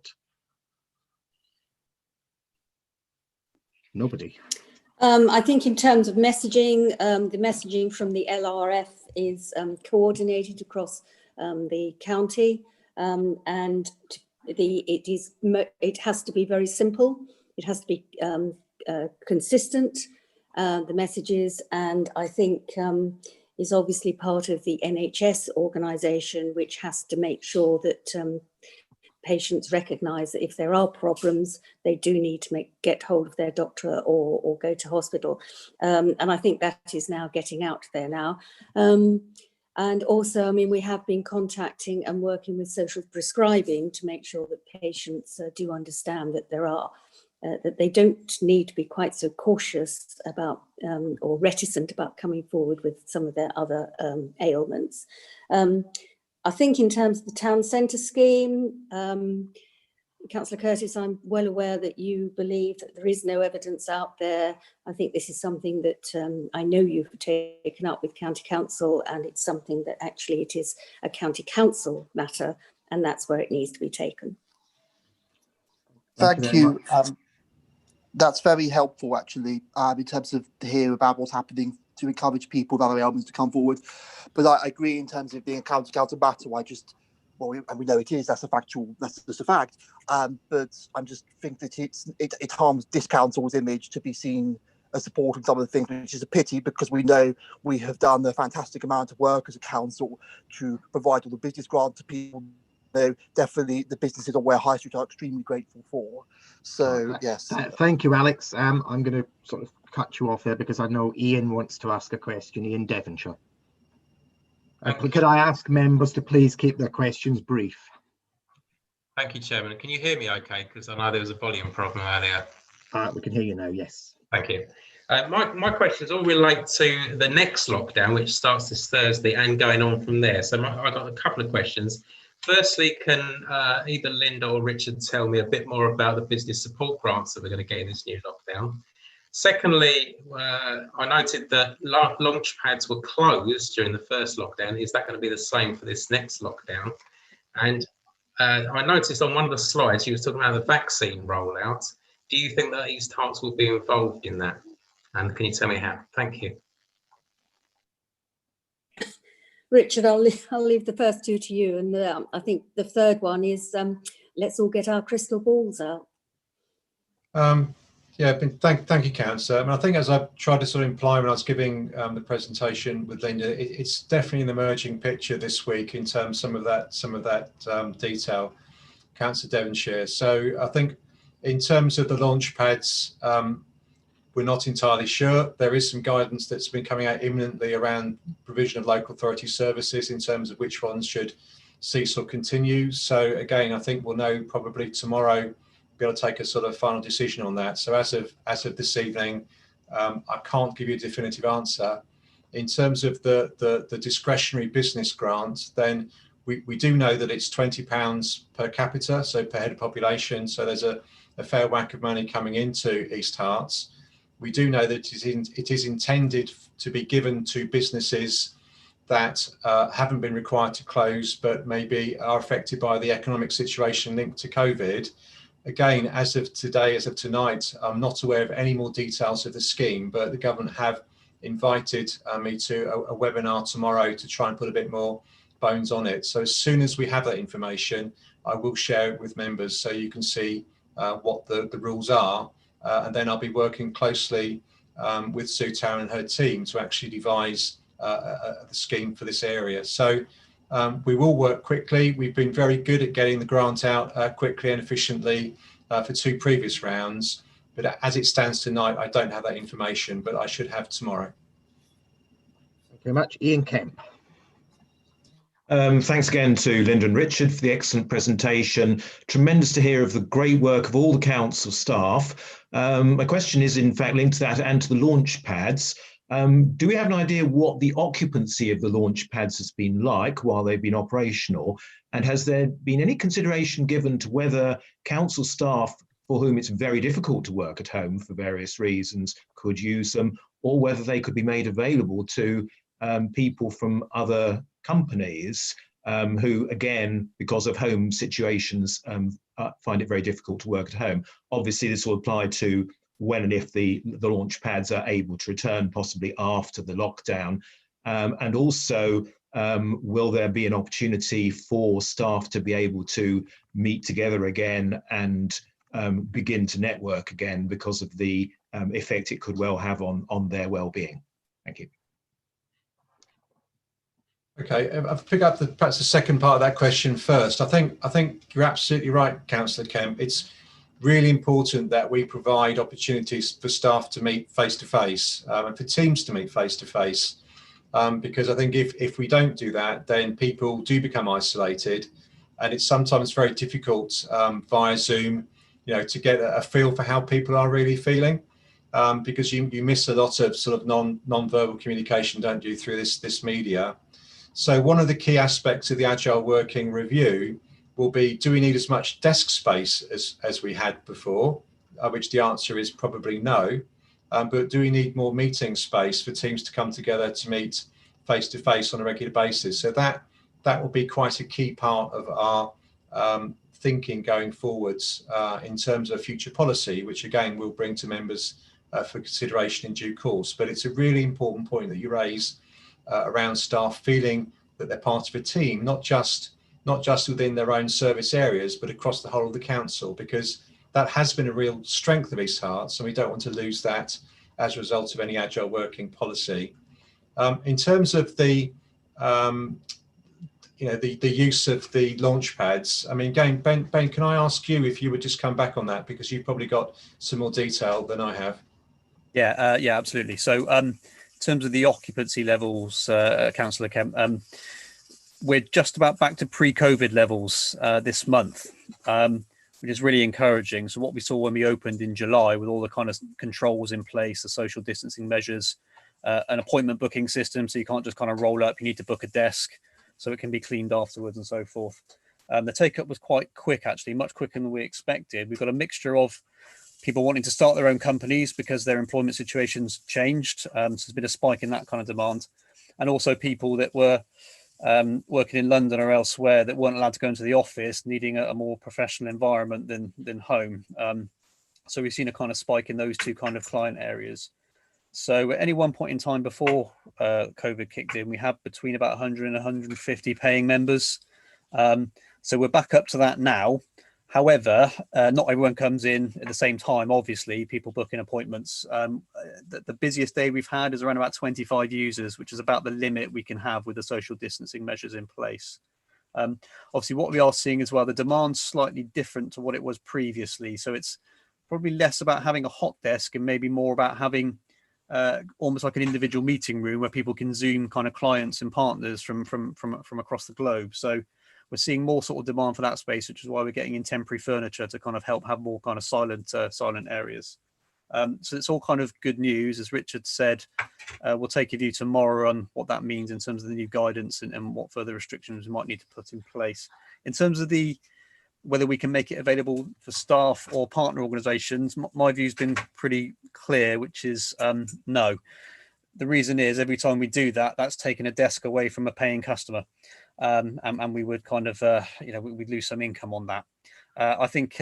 Nobody. I think in terms of messaging, the messaging from the LRF is coordinated across the county, and it has to be very simple. It has to be consistent, the messages, and I think is obviously part of the NHS organisation, which has to make sure that patients recognise that if there are problems, they do need to get hold of their doctor or go to hospital. And I think that is now getting out there now. And also, I mean, we have been contacting and working with social prescribing to make sure that patients do understand that that they don't need to be quite so cautious about or reticent about coming forward with some of their other ailments. I think in terms of the town centre scheme, Councillor Curtis, I'm well aware that you believe that there is no evidence out there. I think this is something that I know you've taken up with County Council, and it's something that actually it is a County Council matter, and that's where it needs to be taken. Thank you. That's very helpful, actually, in terms of to hear about what's happening to encourage people with other ailments to come forward. But I agree in terms of being a County Council matter. And we know it is. That's just a fact. But I just think that it harms this council's image to be seen as supporting some of the things, which is a pity, because we know we have done a fantastic amount of work as a council to provide all the business grants to people. Definitely the businesses on Ware High Street are extremely grateful for. So yes. Thank you, Alex. I'm going to sort of cut you off there because I know Ian wants to ask a question. Ian Devonshire. Could I ask members to please keep their questions brief? Thank you, Chairman. Can you hear me okay? Because I know there was a volume problem earlier. We can hear you now, yes. Thank you. My questions all relate to the next lockdown, which starts this Thursday and going on from there. So I've got a couple of questions. Firstly, can either Linda or Richard tell me a bit more about the business support grants that we're going to get in this new lockdown? Secondly, I noted that launch pads were closed during the first lockdown. Is that going to be the same for this next lockdown? And I noticed on one of the slides, you were talking about the vaccine rollout. Do you think that East Herts will be involved in that? And can you tell me how? Thank you. Richard, I'll leave the first two to you. And I think the third one is let's all get our crystal balls out. Thank you, Councillor. I think, as I tried to sort of imply when I was giving the presentation with Linda, it's definitely an emerging picture this week in terms of some of that detail, Councillor Devonshire. So I think in terms of the launch pads, we're not entirely sure. There is some guidance that's been coming out imminently around provision of local authority services in terms of which ones should cease or continue. So again, I think we'll know probably tomorrow, be able to take a sort of final decision on that. So as of this evening, I can't give you a definitive answer. In terms of the discretionary business grant, then we do know that it's £20 per capita, so per head of population. So there's a fair whack of money coming into East Herts. We do know that it is intended to be given to businesses that haven't been required to close, but maybe are affected by the economic situation linked to COVID. Again, as of today, as of tonight, I'm not aware of any more details of the scheme, but the government have invited me to a webinar tomorrow to try and put a bit more bones on it. So as soon as we have that information, I will share it with members so you can see what the rules are. And then I'll be working closely with Sue Tarrant and her team to actually devise the scheme for this area. So we will work quickly. We've been very good at getting the grant out quickly and efficiently for 2 previous rounds. But as it stands tonight, I don't have that information, but I should have tomorrow. Thank you very much. Ian Kemp. Thanks again to Linda and Richard for the excellent presentation. Tremendous to hear of the great work of all the council staff. My question is in fact linked to that and to the launch pads. Do we have an idea what the occupancy of the launch pads has been like while they've been operational? And has there been any consideration given to whether council staff for whom it's very difficult to work at home for various reasons could use them, or whether they could be made available to people from other companies who, again, because of home situations, find it very difficult to work at home? Obviously, this will apply to when and if the launch pads are able to return, possibly after the lockdown. And also, will there be an opportunity for staff to be able to meet together again and begin to network again because of the effect it could well have on their well-being? Thank you. Okay, I'll pick up perhaps the second part of that question first. I think you're absolutely right, Councillor Kemp. It's really important that we provide opportunities for staff to meet face-to-face and for teams to meet face-to-face. because I think if we don't do that, then people do become isolated, and it's sometimes very difficult via Zoom, to get a feel for how people are really feeling, because you miss a lot of sort of non-verbal communication, don't you, through this media. So one of the key aspects of the Agile Working Review will be, do we need as much desk space as we had before? Which the answer is probably no. But do we need more meeting space for teams to come together to meet face to face on a regular basis? So that will be quite a key part of our thinking going forwards in terms of future policy, which again we'll bring to members for consideration in due course. But it's a really important point that you raise around staff feeling that they're part of a team, not just within their own service areas, but across the whole of the council, because that has been a real strength of East Herts, and we don't want to lose that as a result of any agile working policy. In terms of the use of the launch pads, I mean, again, Ben, can I ask you if you would just come back on that, because you've probably got some more detail than I have. Yeah, absolutely. So in terms of the occupancy levels, Councillor Kemp, we're just about back to pre-COVID levels this month, which is really encouraging. So what we saw when we opened in July, with all the kind of controls in place, the social distancing measures, an appointment booking system, so you can't just kind of roll up, you need to book a desk so it can be cleaned afterwards and so forth. The take-up was quite quick, actually, much quicker than we expected. We've got a mixture of people wanting to start their own companies because their employment situations changed. So there's been a spike in that kind of demand. And also people that were working in London or elsewhere that weren't allowed to go into the office, needing a more professional environment than home. So we've seen a kind of spike in those two kind of client areas. So at any one point in time before COVID kicked in, we had between about 100 and 150 paying members. So we're back up to that now. However, not everyone comes in at the same time. Obviously, people booking appointments. The busiest day we've had is around about 25 users, which is about the limit we can have with the social distancing measures in place. Obviously, what we are seeing as well, the demand's slightly different to what it was previously. So it's probably less about having a hot desk and maybe more about having almost like an individual meeting room where people can Zoom kind of clients and partners from across the globe. So we're seeing more sort of demand for that space, which is why we're getting in temporary furniture to kind of help have more kind of silent areas. So it's all kind of good news. As Richard said, we'll take a view tomorrow on what that means in terms of the new guidance and what further restrictions we might need to put in place. In terms of whether we can make it available for staff or partner organisations, my view's been pretty clear, which is no. The reason is every time we do that, that's taking a desk away from a paying customer. And we would kind of, we'd lose some income on that. I think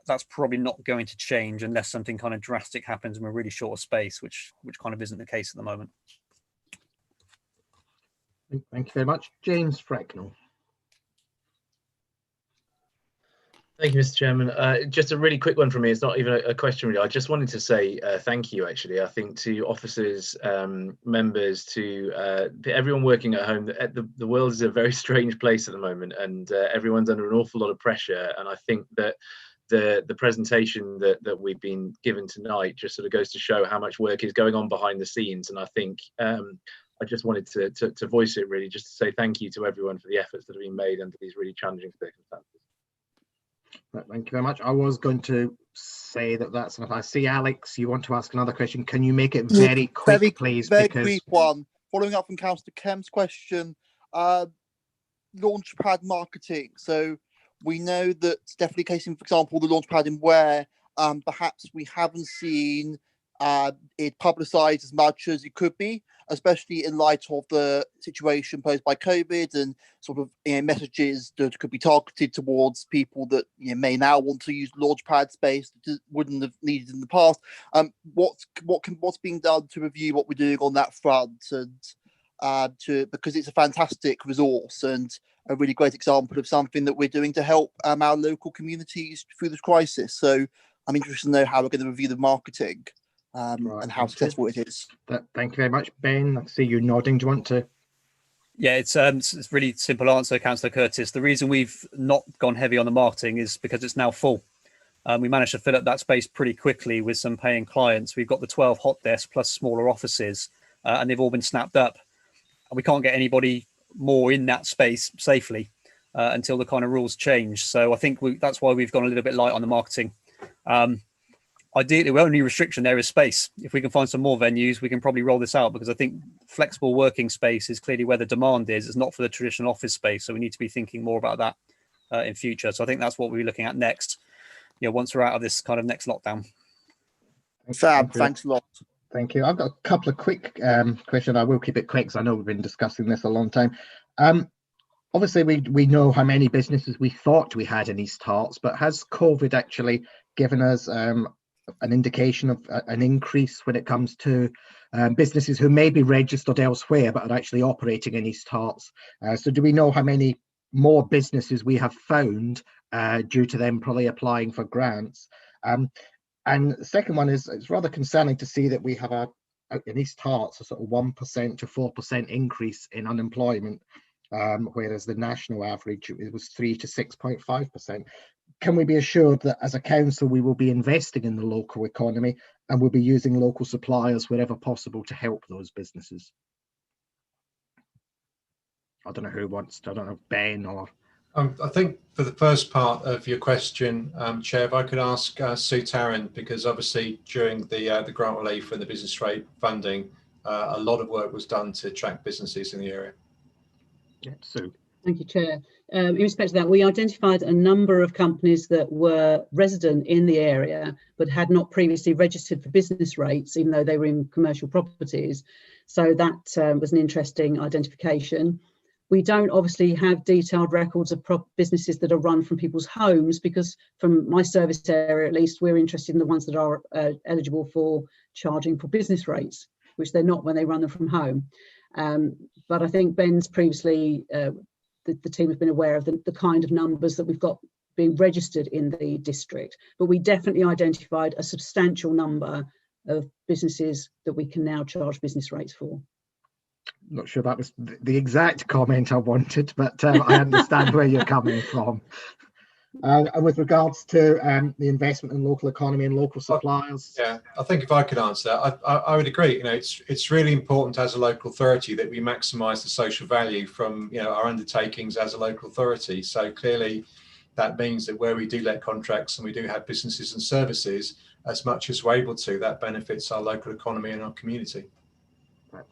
that's probably not going to change unless something kind of drastic happens in a really short space, which kind of isn't the case at the moment. Thank you very much. James Frecknell. Thank you, Mr. Chairman. Just a really quick one from me. It's not even a question, really. I just wanted to say thank you, actually. I think to officers, members, to everyone working at home. The world is a very strange place at the moment, and everyone's under an awful lot of pressure. And I think that the presentation that we've been given tonight just sort of goes to show how much work is going on behind the scenes. And I think I just wanted to voice it, really, just to say thank you to everyone for the efforts that have been made under these really challenging circumstances. Thank you very much. I was going to say that's enough. I see, Alex, you want to ask another question. Can you make it very quick, please? Very quick one. Following up from Councillor Kemp's question, launchpad marketing. So we know that definitely casing, for example, the launchpad in Ware, perhaps we haven't seen it publicised as much as it could be, especially in light of the situation posed by COVID and sort of messages that could be targeted towards people that may now want to use launchpad space that wouldn't have needed in the past. What's being done to review what we're doing on that front, and because it's a fantastic resource and a really great example of something that we're doing to help our local communities through this crisis. So I'm interested to know how we're going to review the marketing. Right, and how successful it is. Thank you very much, Ben. I see you nodding. Do you want to? Yeah, it's a really simple answer, Councillor Curtis. The reason we've not gone heavy on the marketing is because it's now full. We managed to fill up that space pretty quickly with some paying clients. We've got the 12 hot desks plus smaller offices, and they've all been snapped up. and we can't get anybody more in that space safely until the kind of rules change. So I think that's why we've gone a little bit light on the marketing. Ideally, the only restriction there is space. If we can find some more venues, we can probably roll this out, because I think flexible working space is clearly where the demand is. It's not for the traditional office space. So we need to be thinking more about that in future. So I think that's what we'll be looking at next, once we're out of this kind of next lockdown. Fab, thanks a lot. Thank you. I've got a couple of quick questions. I will keep it quick because I know we've been discussing this a long time. Obviously, we know how many businesses we thought we had in East Herts, but has COVID actually given us an indication of an increase when it comes to businesses who may be registered elsewhere but are actually operating in East Herts? So do we know how many more businesses we have found due to them probably applying for grants? And the second one is, it's rather concerning to see that we have in East Herts a sort of 1% to 4% increase in unemployment, whereas the national average it was 3 to 6.5%. Can we be assured that as a council we will be investing in the local economy and we'll be using local suppliers wherever possible to help those businesses? I don't know who wants to, I don't know, Ben or... I think for the first part of your question, Chair, if I could ask Sue Tarrant, because obviously during the grant relief and the business rate funding, a lot of work was done to attract businesses in the area. Yeah, Sue. Thank you, Chair. In respect to that, we identified a number of companies that were resident in the area but had not previously registered for business rates, even though they were in commercial properties. So that was an interesting identification. We don't obviously have detailed records of businesses that are run from people's homes, because from my service area, at least, we're interested in the ones that are eligible for charging for business rates, which they're not when they run them from home. But I think Ben's previously, the team has been aware of the kind of numbers that we've got being registered in the district, but we definitely identified a substantial number of businesses that we can now charge business rates for. Not sure that was the exact comment I wanted, but I understand where you're coming from. And with regards to the investment in local economy and local suppliers. Yeah, I think if I could answer that, I would agree. It's really important as a local authority that we maximise the social value from our undertakings as a local authority. So clearly, that means that where we do let contracts and we do have businesses and services, as much as we're able to, that benefits our local economy and our community.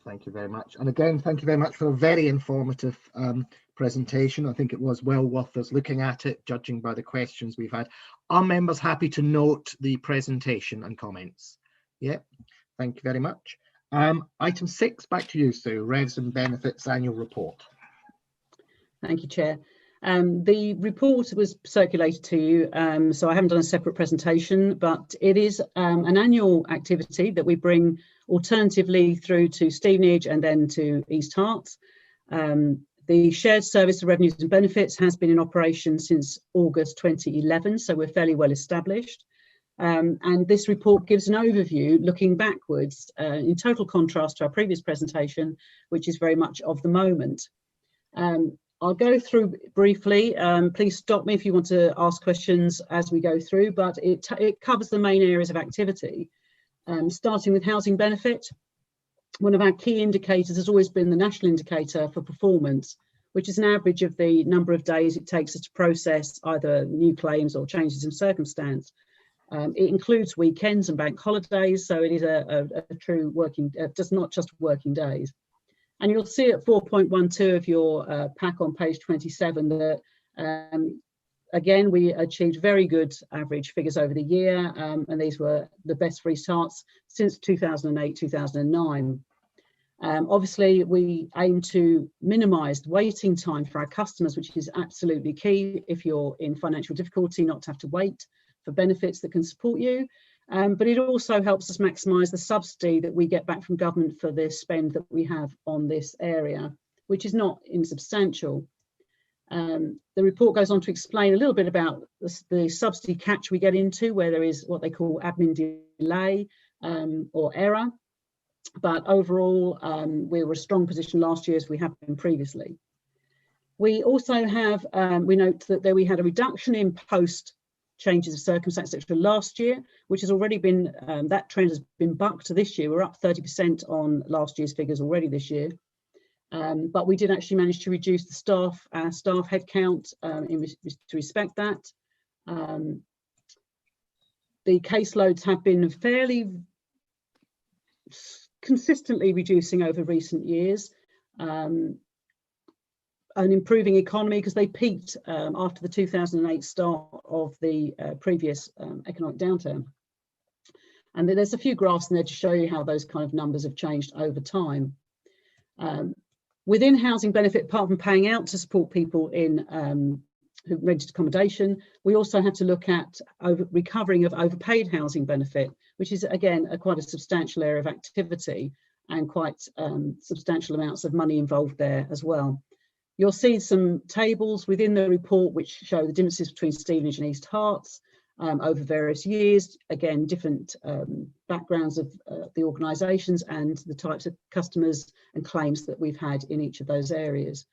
Thank you very much. And again, thank you very much for a very informative presentation. I think it was well worth us looking at it, judging by the questions we've had. Are members happy to note the presentation and comments? Yeah, thank you very much. Item 6, back to you, Sue. Revs and Benefits Annual Report. Thank you, Chair. The report was circulated to you, so I haven't done a separate presentation, but it is an annual activity that we bring alternatively through to Stevenage and then to East Herts. The shared service of revenues and benefits has been in operation since August 2011, so we're fairly well established. And this report gives an overview looking backwards in total contrast to our previous presentation, which is very much of the moment. I'll go through briefly. Please stop me if you want to ask questions as we go through, but it covers the main areas of activity. Starting with housing benefit, one of our key indicators has always been the national indicator for performance, which is an average of the number of days it takes us to process either new claims or changes in circumstance. It includes weekends and bank holidays, so it is a true working, just not just working days. And you'll see at 4.12 of your pack on page 27 that again, we achieved very good average figures over the year, and these were the best for East Herts since 2008, 2009. Obviously, we aim to minimise the waiting time for our customers, which is absolutely key if you're in financial difficulty, not to have to wait for benefits that can support you. But it also helps us maximise the subsidy that we get back from government for the spend that we have on this area, which is not insubstantial. The report goes on to explain a little bit about the subsidy catch we get into, where there is what they call admin delay or error. But overall, we were a strong position last year as we have been previously. We also have, we note that we had a reduction in post changes of circumstance etc. last year, which has already been, that trend has been bucked this year. We're up 30% on last year's figures already this year. but we did actually manage to reduce the staff headcount to respect that. The caseloads have been fairly consistently reducing over recent years. An improving economy, because they peaked after the 2008 start of the previous economic downturn. And then there's a few graphs in there to show you how those kind of numbers have changed over time. Within housing benefit, apart from paying out to support people in who rented accommodation, we also had to look at recovering of overpaid housing benefit, which is again quite a substantial area of activity and quite substantial amounts of money involved there as well. You'll see some tables within the report which show the differences between Stevenage and East Herts over various years. Again, different backgrounds of the organisations and the types of customers and claims that we've had in each of those areas.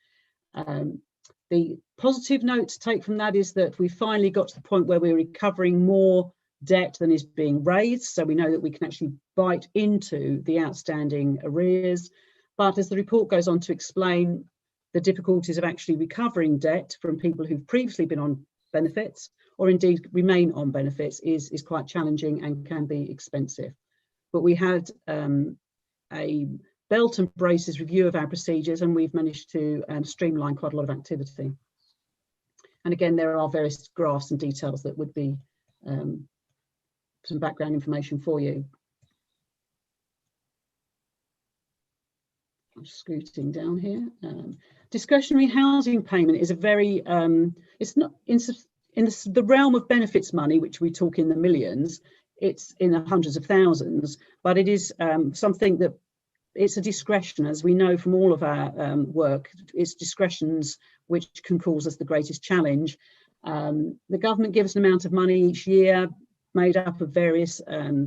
The positive note to take from that is that we finally got to the point where we're recovering more debt than is being raised. So we know that we can actually bite into the outstanding arrears. But as the report goes on to explain, the difficulties of actually recovering debt from people who've previously been on benefits or indeed remain on benefits is quite challenging and can be expensive. But we had a belt and braces review of our procedures, and we've managed to streamline quite a lot of activity. And again, there are various graphs and details that would be some background information for you. I'm scooting down here. Discretionary housing payment is a very, it's not in the realm of benefits money, which we talk in the millions, it's in the hundreds of thousands, but it is something that it's a discretion, as we know from all of our work. It's discretions which can cause us the greatest challenge. The government gives an amount of money each year made up of various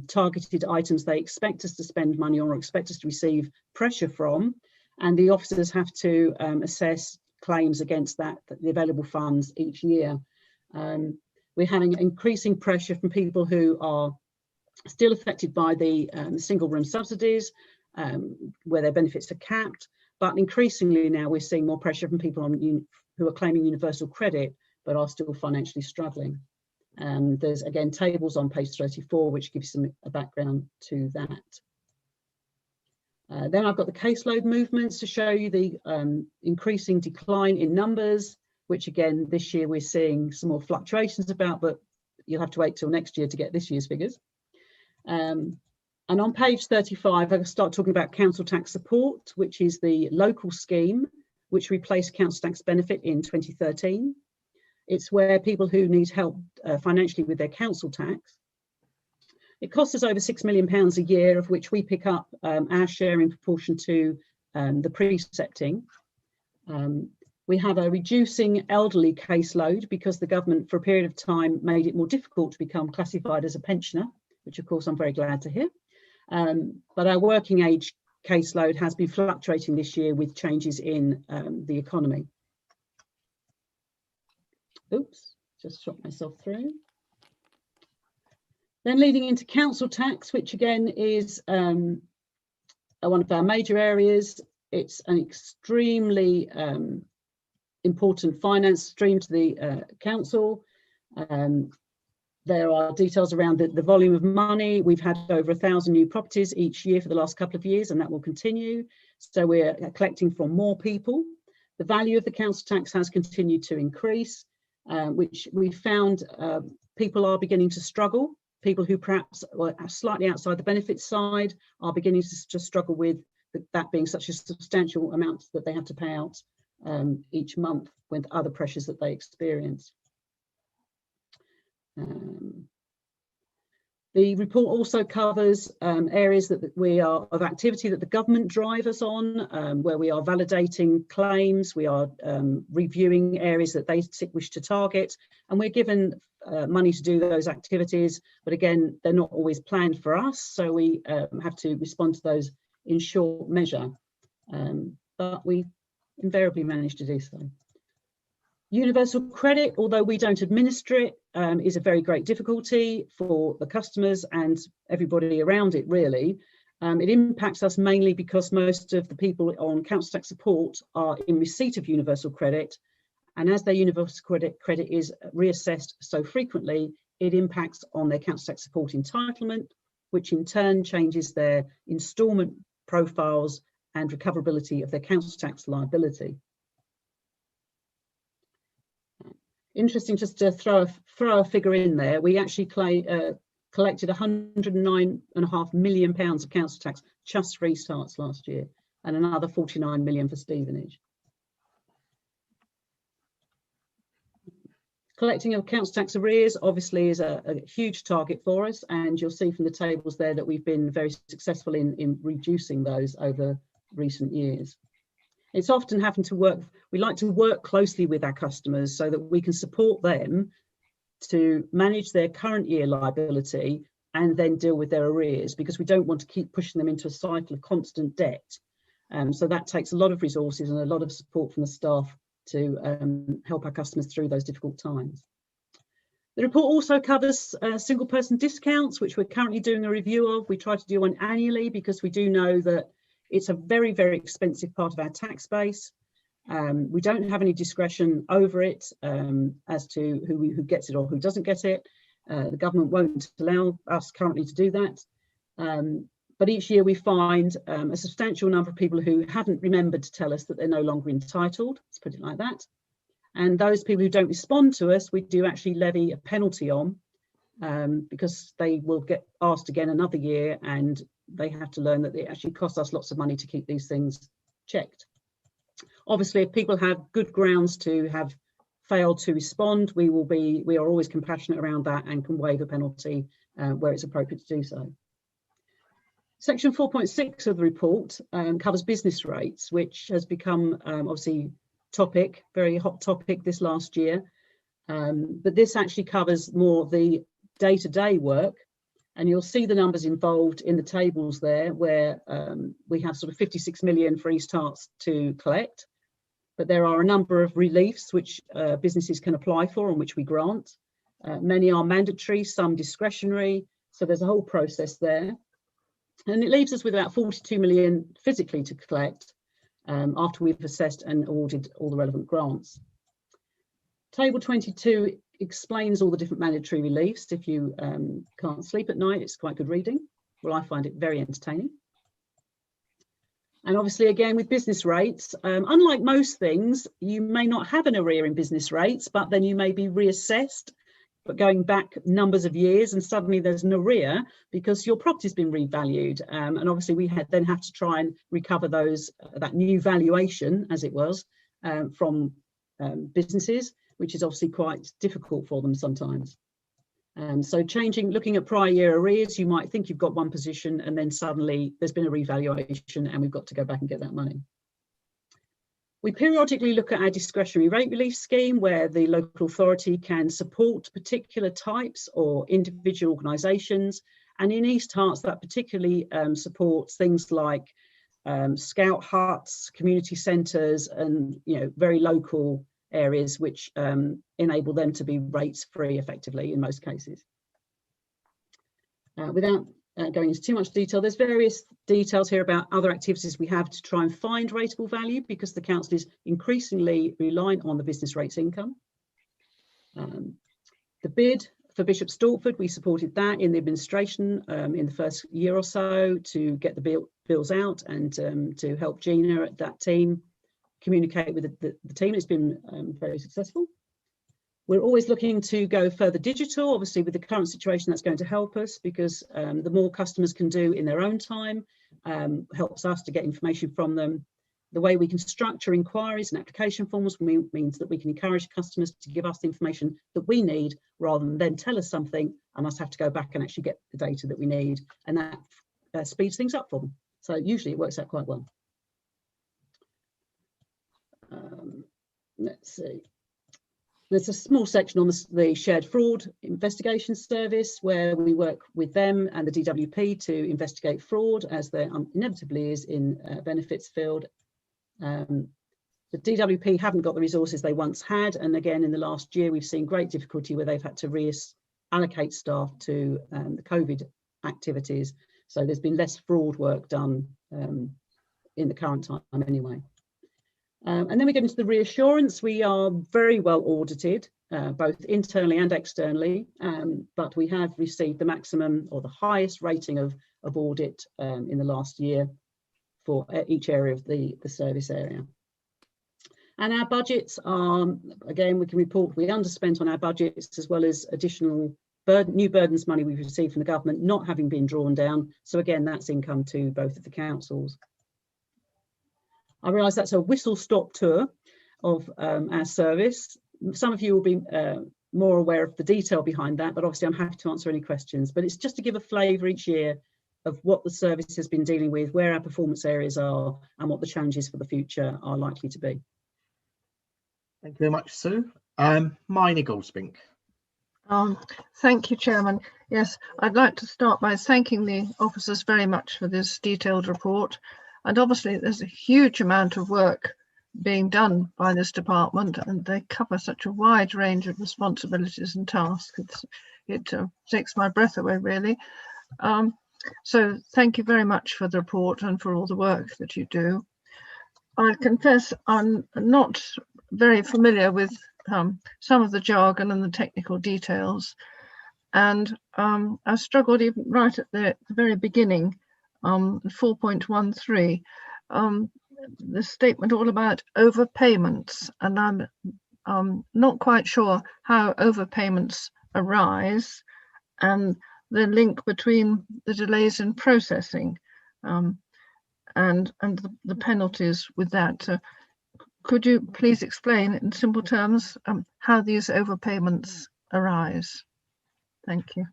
targeted items they expect us to spend money on or expect us to receive pressure from, and the officers have to assess claims against that, the available funds each year. We're having increasing pressure from people who are still affected by the single room subsidies, where their benefits are capped, but increasingly now we're seeing more pressure from people who are claiming universal credit but are still financially struggling. There's again tables on page 34 which gives some background to that. Then I've got the caseload movements to show you the increasing decline in numbers, which again this year we're seeing some more fluctuations about, but you'll have to wait till next year to get this year's figures. And on page 35, I start talking about council tax support, which is the local scheme which replaced council tax benefit in 2013. It's where people who need help financially with their council tax. It costs us over £6 million a year, of which we pick up our share in proportion to the precepting. We have a reducing elderly caseload because the government for a period of time made it more difficult to become classified as a pensioner, which of course I'm very glad to hear. But our working age caseload has been fluctuating this year with changes in the economy. Oops, just shot myself through. Then leading into council tax, which again is one of our major areas. It's an extremely important finance stream to the council. There are details around the volume of money. We've had over 1,000 new properties each year for the last couple of years, and that will continue. So we're collecting from more people. The value of the council tax has continued to increase, which we found people are beginning to struggle. People who perhaps are slightly outside the benefits side are beginning to struggle with that being such a substantial amount that they have to pay out each month with other pressures that they experience. The report also covers areas that we are of activity that the government drive us on, where we are validating claims, we are reviewing areas that they wish to target, and we're given money to do those activities, but again they're not always planned for us, so we have to respond to those in short measure, but we invariably manage to do so. Universal credit, although we don't administer it, is a very great difficulty for the customers and everybody around it really. It impacts us mainly because most of the people on council tax support are in receipt of universal credit, and as their universal credit is reassessed so frequently, it impacts on their council tax support entitlement, which in turn changes their instalment profiles and recoverability of their council tax liability. Interesting, just to throw a figure in there, we actually collected £109.5 million of council tax just for East Herts last year, and another 49 million for Stevenage. Collecting of council tax arrears obviously is a huge target for us, and you'll see from the tables there that we've been very successful in reducing those over recent years. It's often having to work, we like to work closely with our customers so that we can support them to manage their current year liability and then deal with their arrears, because we don't want to keep pushing them into a cycle of constant debt. So that takes a lot of resources and a lot of support from the staff to help our customers through those difficult times. The report also covers single person discounts, which we're currently doing a review of. We try to do one annually because we do know that it's a very, very expensive part of our tax base. We don't have any discretion over it as to who gets it or who doesn't get it. The government won't allow us currently to do that. But each year we find a substantial number of people who haven't remembered to tell us that they're no longer entitled, let's put it like that. And those people who don't respond to us, we do actually levy a penalty on because they will get asked again another year, and they have to learn that it actually costs us lots of money to keep these things checked. Obviously, if people have good grounds to have failed to respond, we are always compassionate around that and can waive a penalty where it's appropriate to do so. Section 4.6 of the report covers business rates, which has become obviously very hot topic this last year. But this actually covers more the day-to-day work. And you'll see the numbers involved in the tables there, where we have sort of 56 million for East Herts to collect. But there are a number of reliefs which businesses can apply for and which we grant. Many are mandatory, some discretionary. So there's a whole process there. And it leaves us with about 42 million physically to collect after we've assessed and awarded all the relevant grants. Table 22 explains all the different mandatory reliefs. If you can't sleep at night, it's quite good reading. Well, I find it very entertaining. And obviously, again, with business rates, unlike most things, you may not have an arrear in business rates, but then you may be reassessed, but going back numbers of years, and suddenly there's an arrear because your property's been revalued. And obviously we then have to try and recover that new valuation, as it was, from businesses, which is obviously quite difficult for them sometimes. So looking at prior year arrears, you might think you've got one position and then suddenly there's been a revaluation and we've got to go back and get that money. We periodically look at our discretionary rate relief scheme, where the local authority can support particular types or individual organisations. And in East Herts, that particularly supports things like scout huts, community centres, and very local areas which enable them to be rates free effectively in most cases. Without going into too much detail, there's various details here about other activities we have to try and find rateable value, because the council is increasingly reliant on the business rates income. The bid for Bishop Stortford, we supported that in the administration in the first year or so to get the bills out and to help Gina at that team communicate with the team. It's been very successful. We're always looking to go further digital. Obviously, with the current situation, that's going to help us, because the more customers can do in their own time helps us to get information from them. The way we can structure inquiries and application forms means that we can encourage customers to give us the information that we need, rather than then tell us something and us have to go back and actually get the data that we need. And that speeds things up for them. So usually it works out quite well. Let's see. There's a small section on the shared fraud investigation service, where we work with them and the DWP to investigate fraud, as there inevitably is in benefits field. The DWP haven't got the resources they once had, and again in the last year we've seen great difficulty where they've had to reallocate staff to the COVID activities. So there's been less fraud work done in the current time anyway. And then we get into the reassurance. We are very well audited, both internally and externally, but we have received the maximum or the highest rating of audit in the last year for each area of the service area. And our budgets are, again, we can report we underspent on our budgets, as well as additional new burdens money we've received from the government not having been drawn down. So again, that's income to both of the councils. I realise that's a whistle-stop tour of our service. Some of you will be more aware of the detail behind that, but obviously I'm happy to answer any questions. But it's just to give a flavour each year of what the service has been dealing with, where our performance areas are, and what the challenges for the future are likely to be. Thank you very much, Sue. Miney Goldspink. Thank you, Chairman. Yes, I'd like to start by thanking the officers very much for this detailed report. And obviously there's a huge amount of work being done by this department, and they cover such a wide range of responsibilities and tasks. It takes my breath away, really. So thank you very much for the report and for all the work that you do. I confess I'm not very familiar with some of the jargon and the technical details, and I struggled even right at the very beginning, 4.13, the statement all about overpayments, and I'm not quite sure how overpayments arise and the link between the delays in processing and the penalties with that. Could you please explain in simple terms how these overpayments arise? Thank you.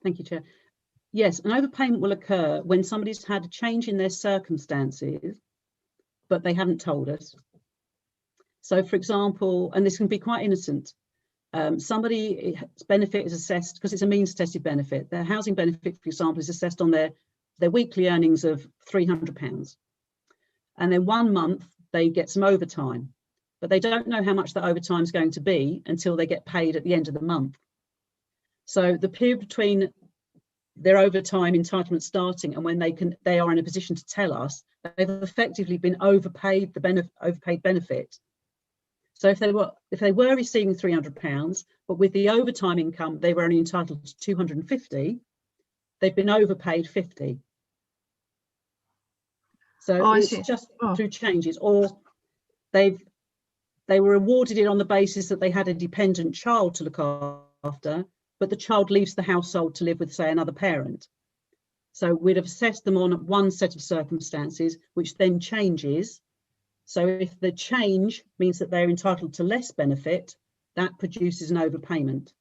Thank you, Chair. Yes, an overpayment will occur when somebody's had a change in their circumstances, but they haven't told us. So, for example, and this can be quite innocent, somebody's benefit is assessed because it's a means tested benefit. Their housing benefit, for example, is assessed on their weekly earnings of £300. And then 1 month they get some overtime, but they don't know how much that overtime is going to be until they get paid at the end of the month. So the period between their overtime entitlement starting and when they are in a position to tell us they've effectively been overpaid overpaid benefit. So if they were receiving £300, but with the overtime income they were only entitled to 250, they've been overpaid 50. So it's just through changes, or they were awarded it on the basis that they had a dependent child to look after, but the child leaves the household to live with, say, another parent. So we'd have assessed them on one set of circumstances, which then changes. So if the change means that they're entitled to less benefit, that produces an overpayment.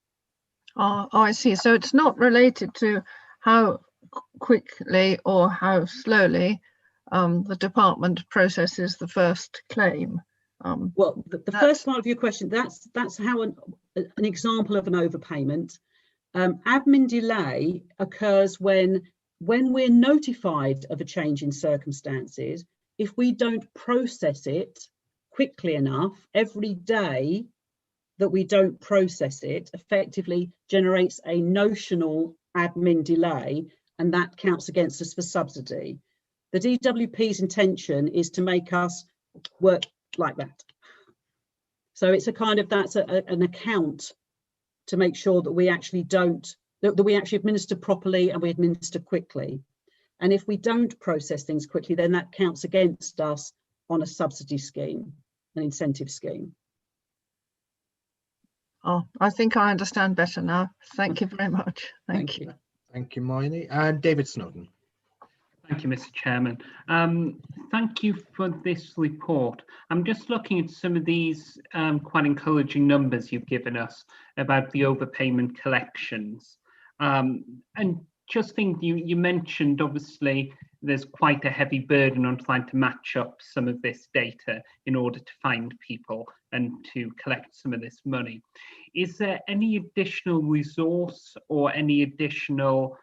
Oh, I see. So it's not related to how quickly or how slowly the department processes the first claim. Well, the first part of your question, that's how an example of an overpayment. Admin delay occurs when we're notified of a change in circumstances. If we don't process it quickly enough, every day that we don't process it effectively generates a notional admin delay, and that counts against us for subsidy. The DWP's intention is to make us work like that. So it's a kind of, that's an account to make sure that we actually that we actually administer properly and we administer quickly. And if we don't process things quickly, then that counts against us on a subsidy scheme, an incentive scheme. Oh, I think I understand better now. Thank you very much. Thank you. Thank you, Miney. And David Snowden. Thank you, Mr. Chairman. Thank you for this report. I'm just looking at some of these quite encouraging numbers you've given us about the overpayment collections. And just think you mentioned, obviously, there's quite a heavy burden on trying to match up some of this data in order to find people and to collect some of this money. Is there any additional resource or any additional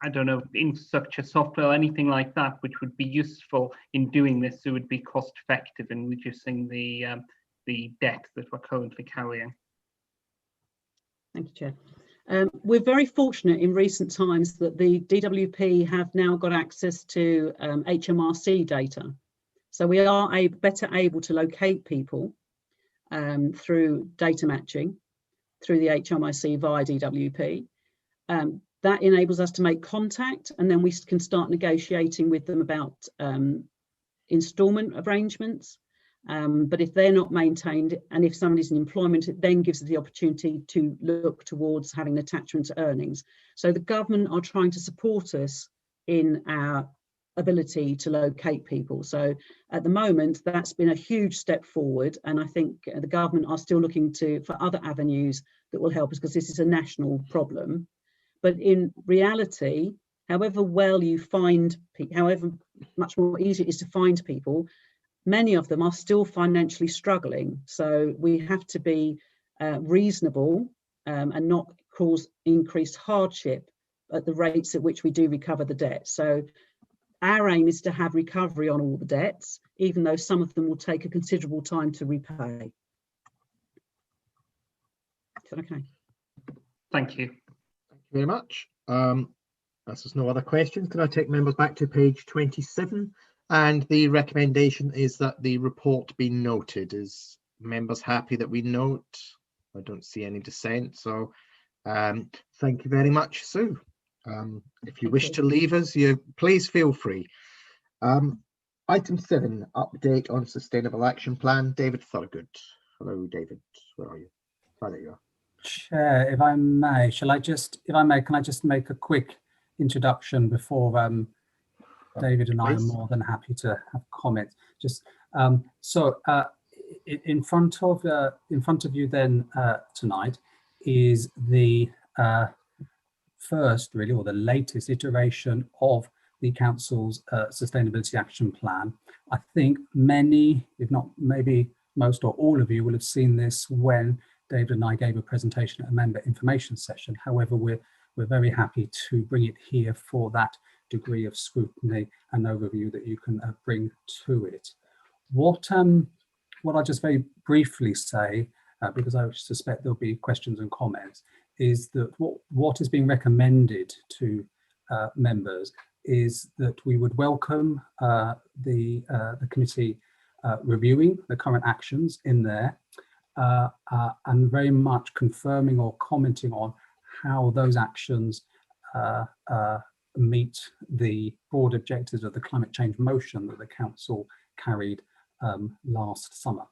I don't know, infrastructure, software, or anything like that, which would be useful in doing this, so it would be cost effective in reducing the debt that we're currently carrying? Thank you, Chair. We're very fortunate in recent times that the DWP have now got access to HMRC data. So we are better able to locate people through data matching through the HMRC via DWP. That enables us to make contact, and then we can start negotiating with them about instalment arrangements. But if they're not maintained, and if somebody's in employment, it then gives us the opportunity to look towards having an attachment to earnings. So the government are trying to support us in our ability to locate people. So at the moment, that's been a huge step forward, and I think the government are still looking for other avenues that will help us, because this is a national problem. But in reality, however well you find, however much more easy it is to find people, many of them are still financially struggling. So we have to be reasonable and not cause increased hardship at the rates at which we do recover the debt. So our aim is to have recovery on all the debts, even though some of them will take a considerable time to repay. Is that okay? Thank you. Thank you very much. As there's no other questions, can I take members back to page 27? And the recommendation is that the report be noted. Is members happy that we note? I don't see any dissent, so thank you very much, Sue. If you wish to leave us, please feel free. Item 7, update on sustainable action plan. David Thorogood. Hello, David. Where are you? Oh, there you are. Chair, if I may, can I just make a quick introduction before David and I are more than happy to have comments. Just in front of you then tonight is the first, really, or the latest iteration of the Council's Sustainability Action Plan. I think many, if not maybe most or all of you, will have seen this when David and I gave a presentation at a member information session. However, we're very happy to bring it here for that degree of scrutiny and overview that you can bring to it. What I'll just very briefly say, because I suspect there'll be questions and comments, is that what is being recommended to members is that we would welcome the committee reviewing the current actions in there and very much confirming or commenting on how those actions meet the broad objectives of the climate change motion that the Council carried last summer.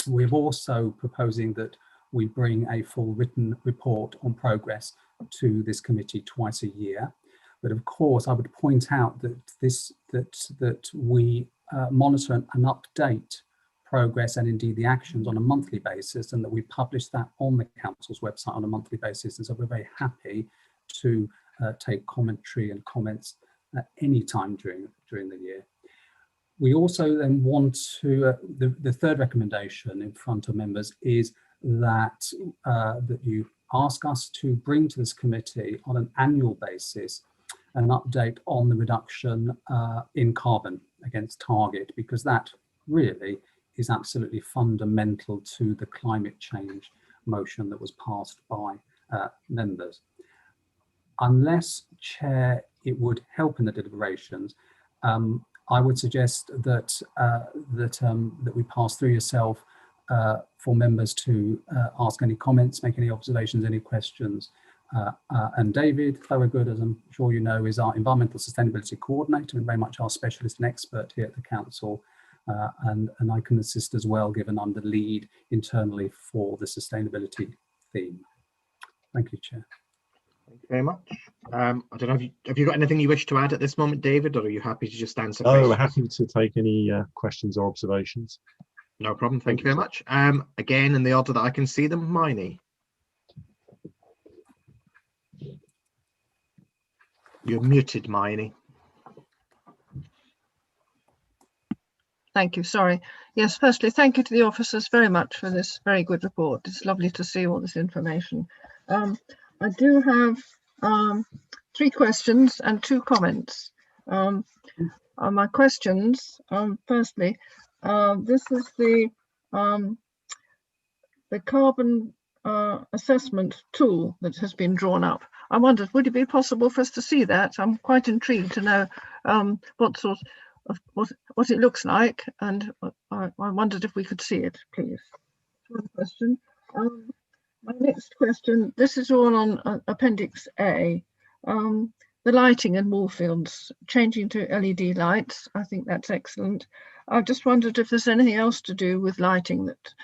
We're also proposing that we bring a full written report on progress to this committee twice a year. But of course, I would point out that we monitor and update progress and indeed the actions on a monthly basis, and that we publish that on the Council's website on a monthly basis. And so we're very happy to take commentary and comments at any time during the year. We also then want to, the third recommendation in front of members is that that you ask us to bring to this committee on an annual basis an update on the reduction in carbon against target, because that really is absolutely fundamental to the climate change motion that was passed by members. Unless, Chair, it would help in the deliberations, I would suggest that that we pass through yourself for members to ask any comments, make any observations, any questions. And David Thorogood, as I'm sure you know, is our Environmental Sustainability Coordinator and very much our specialist and expert here at the Council. And I can assist as well, given I'm the lead internally for the sustainability theme. Thank you, Chair. Thank you very much. I don't know, have you got anything you wish to add at this moment, David, or are you happy to just answer questions? Oh, we're happy to take any questions or observations. No problem. Thank you very much. Again, in the order that I can see them, Miney. You're muted, Miney. Thank you. Sorry. Yes, firstly, thank you to the officers very much for this very good report. It's lovely to see all this information. I do have 3 questions and 2 comments. My questions, firstly, this is the carbon assessment tool that has been drawn up. I wondered, would it be possible for us to see that? I'm quite intrigued to know what sort of what it looks like, and I wondered if we could see it, please. One question. My next question, this is all on Appendix A. The lighting in Moorfields, changing to LED lights. I think that's excellent. I just wondered if there's anything else to do with lighting that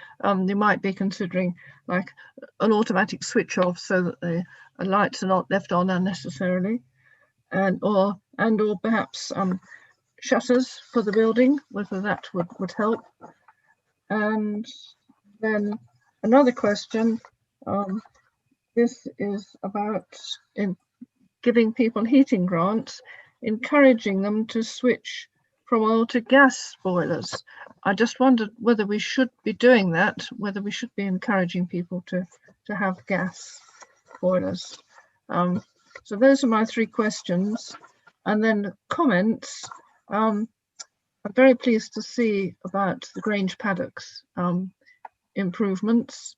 you might be considering, like an automatic switch off so that the lights are not left on unnecessarily, or perhaps shutters for the building, whether that would help. And then another question, this is about giving people heating grants, encouraging them to switch from oil to gas boilers. I just wondered whether we should be doing that, whether we should be encouraging people to have gas boilers. So those are my three questions. And then comments. I'm very pleased to see about the Grange paddocks improvements.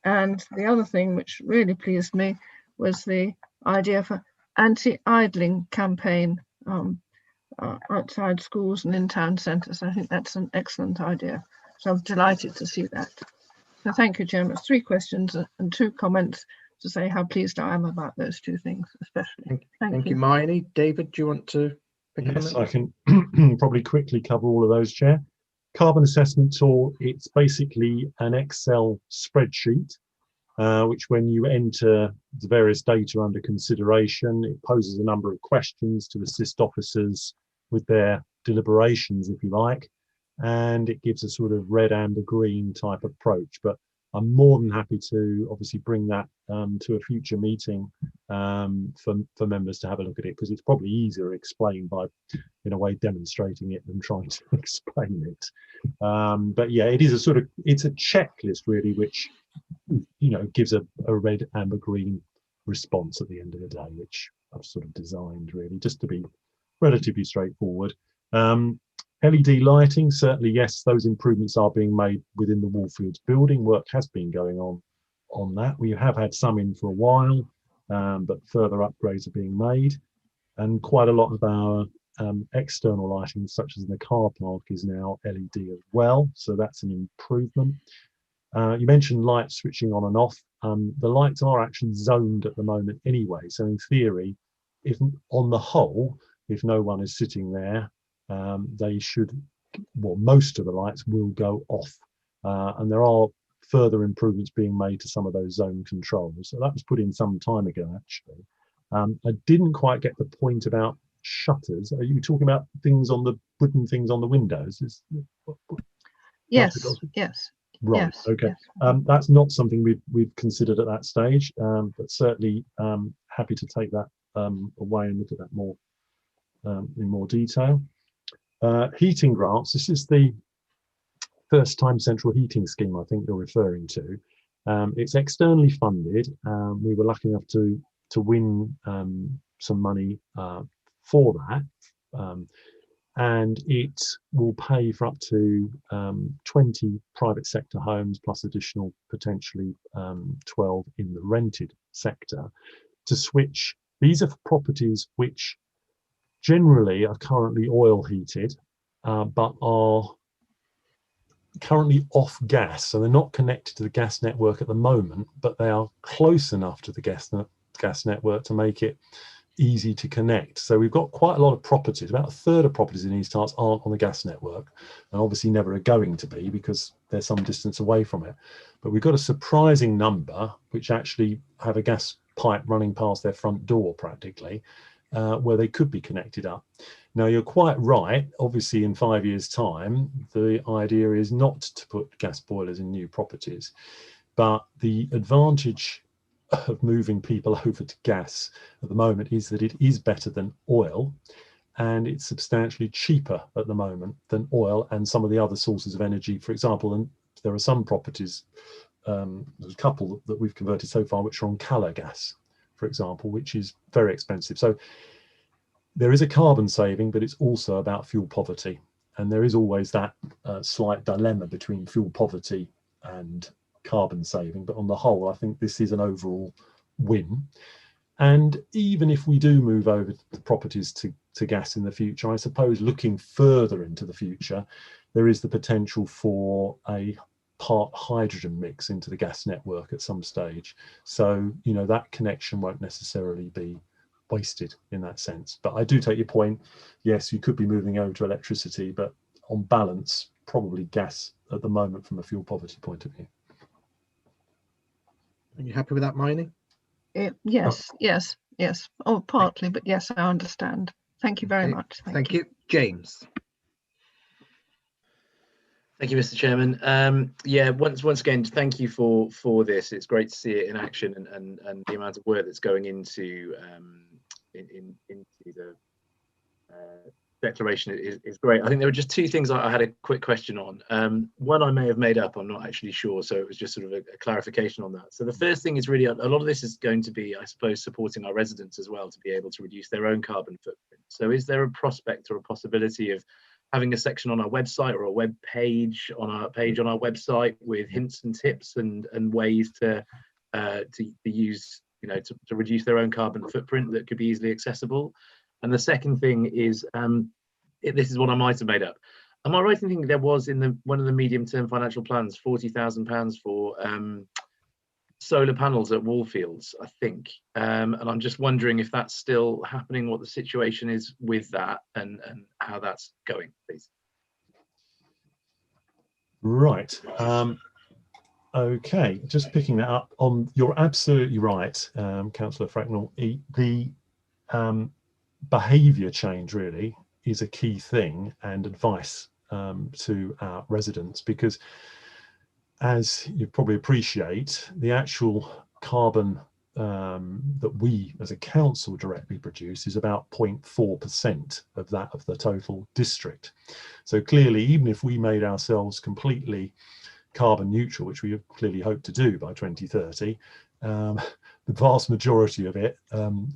And the other thing which really pleased me was the idea for anti-idling campaign outside schools and in town centres. I think that's an excellent idea. So I'm delighted to see that. So thank you, Chairman. It's three questions and two comments to say how pleased I am about those two things, especially. Thank you, Marnie. David, do you want to pick up on Yes, that? I can probably quickly cover all of those, Chair. Carbon assessment tool, it's basically an Excel spreadsheet, which when you enter the various data under consideration, it poses a number of questions to assist officers with their deliberations, if you like, and it gives a sort of red, amber, green type approach. But I'm more than happy to obviously bring that to a future meeting for members to have a look at it, because it's probably easier explained by, in a way, demonstrating it than trying to explain it. But yeah, it is a sort of, it's a checklist really, which, you know, gives a red, amber, green response at the end of the day, which I've sort of designed really just to be relatively straightforward. LED lighting, certainly, yes, those improvements are being made within the Moorfields building. Work has been going on that. We have had some in for a while, but further upgrades are being made. And quite a lot of our external lighting, such as in the car park, is now LED as well. So that's an improvement. You mentioned light switching on and off. The lights are actually zoned at the moment anyway. So in theory, if on the whole, if no one is sitting there, they should, well, most of the lights will go off. And there are further improvements being made to some of those zone controls. So that was put in some time ago, actually. I didn't quite get the point about shutters. Are you talking about things on the wooden things on the windows? Yes, yes. Right. Yes, okay. yes. That's not something we've considered at that stage, but certainly happy to take that away and look at that more in more detail. Heating grants. This is the first time central heating scheme I think you're referring to. It's externally funded. We were lucky enough to win some money for that. And it will pay for up to 20 private sector homes plus additional potentially 12 in the rented sector to switch. These are properties which generally are currently oil heated, but are currently off gas. So they're not connected to the gas network at the moment, but they are close enough to the gas network to make it easy to connect. So we've got quite a lot of properties. About a third of properties in East Herts aren't on the gas network, and obviously never are going to be because they're some distance away from it. But we've got a surprising number which actually have a gas pipe running past their front door practically, where they could be connected up. Now you're quite right, obviously in 5 years' time the idea is not to put gas boilers in new properties, but the advantage of moving people over to gas at the moment is that it is better than oil, and it's substantially cheaper at the moment than oil and some of the other sources of energy. For example, and there are some properties, there's a couple that we've converted so far which are on colour gas, for example, which is very expensive. So there is a carbon saving, but it's also about fuel poverty, and there is always that slight dilemma between fuel poverty and carbon saving, but on the whole, I think this is an overall win. And even if we do move over the properties to gas in the future, I suppose looking further into the future, there is the potential for a part hydrogen mix into the gas network at some stage. So, you know, that connection won't necessarily be wasted in that sense. But I do take your point. Yes, you could be moving over to electricity, but on balance, probably gas at the moment from a fuel poverty point of view. Are you happy with that, Miney? Yes, yes, yes. Oh, partly, but yes, I understand. Thank you very much. Thank you. James. Thank you, Mr. Chairman. Yeah, once again, thank you for this. It's great to see it in action, and the amount of work that's going into the declaration is great. I think there were just two things I had a quick question on. One I may have made up, I'm not actually sure, so it was just sort of a clarification on that. So the first thing is really, a lot of this is going to be, I suppose, supporting our residents as well to be able to reduce their own carbon footprint. So is there a prospect or a possibility of having a section on our website or a web page on our website with hints and tips and ways to use, you know, to reduce their own carbon footprint that could be easily accessible? And the second thing is, this is what I might have made up. Am I right in thinking there was in one of the medium-term financial plans £40,000 for solar panels at Wallfields, I think, and I'm just wondering if that's still happening, what the situation is with that, and how that's going, please. Right. Okay, just picking that up on, you're absolutely right, Councillor Fracknell. The behaviour change really is a key thing, and advice to our residents, because as you probably appreciate, the actual carbon that we as a council directly produce is about 0.4% of that of the total district. So clearly, even if we made ourselves completely carbon neutral, which we clearly hope to do by 2030, the vast majority of it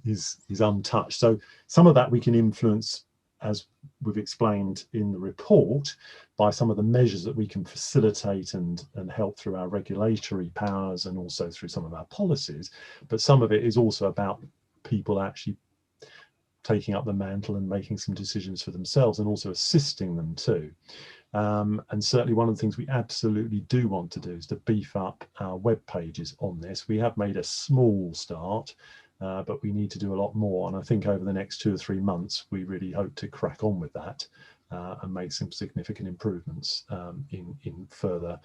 is untouched. So some of that we can influence, as we've explained in the report, by some of the measures that we can facilitate and help through our regulatory powers and also through some of our policies. But some of it is also about people actually taking up the mantle and making some decisions for themselves, and also assisting them too. And certainly one of the things we absolutely do want to do is to beef up our web pages on this. We have made a small start, but we need to do a lot more. And I think over the next 2 or 3 months, we really hope to crack on with that and make some significant improvements in further,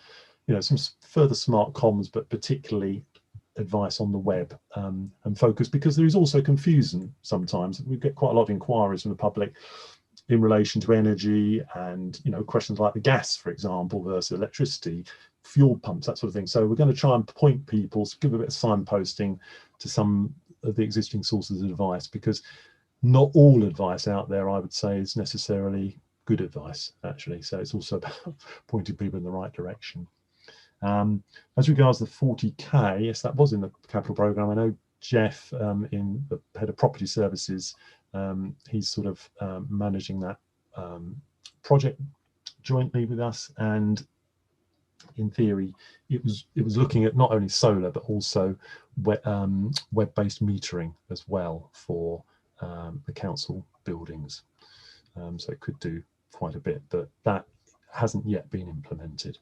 you know, some further smart comms, but particularly advice on the web and focus, because there is also confusion sometimes. We get quite a lot of inquiries from the public in relation to energy and, you know, questions like the gas, for example, versus electricity, fuel pumps, that sort of thing. So we're going to try and point people, give a bit of signposting to some of the existing sources of advice, because not all advice out there, I would say, is necessarily good advice, actually. So it's also about pointing people in the right direction. As regards the 40K, yes, that was in the capital programme. I know Jeff, in the head of property services, he's sort of managing that project jointly with us, and in theory it was looking at not only solar but also web-based metering as well for the council buildings, so it could do quite a bit, but that hasn't yet been implemented.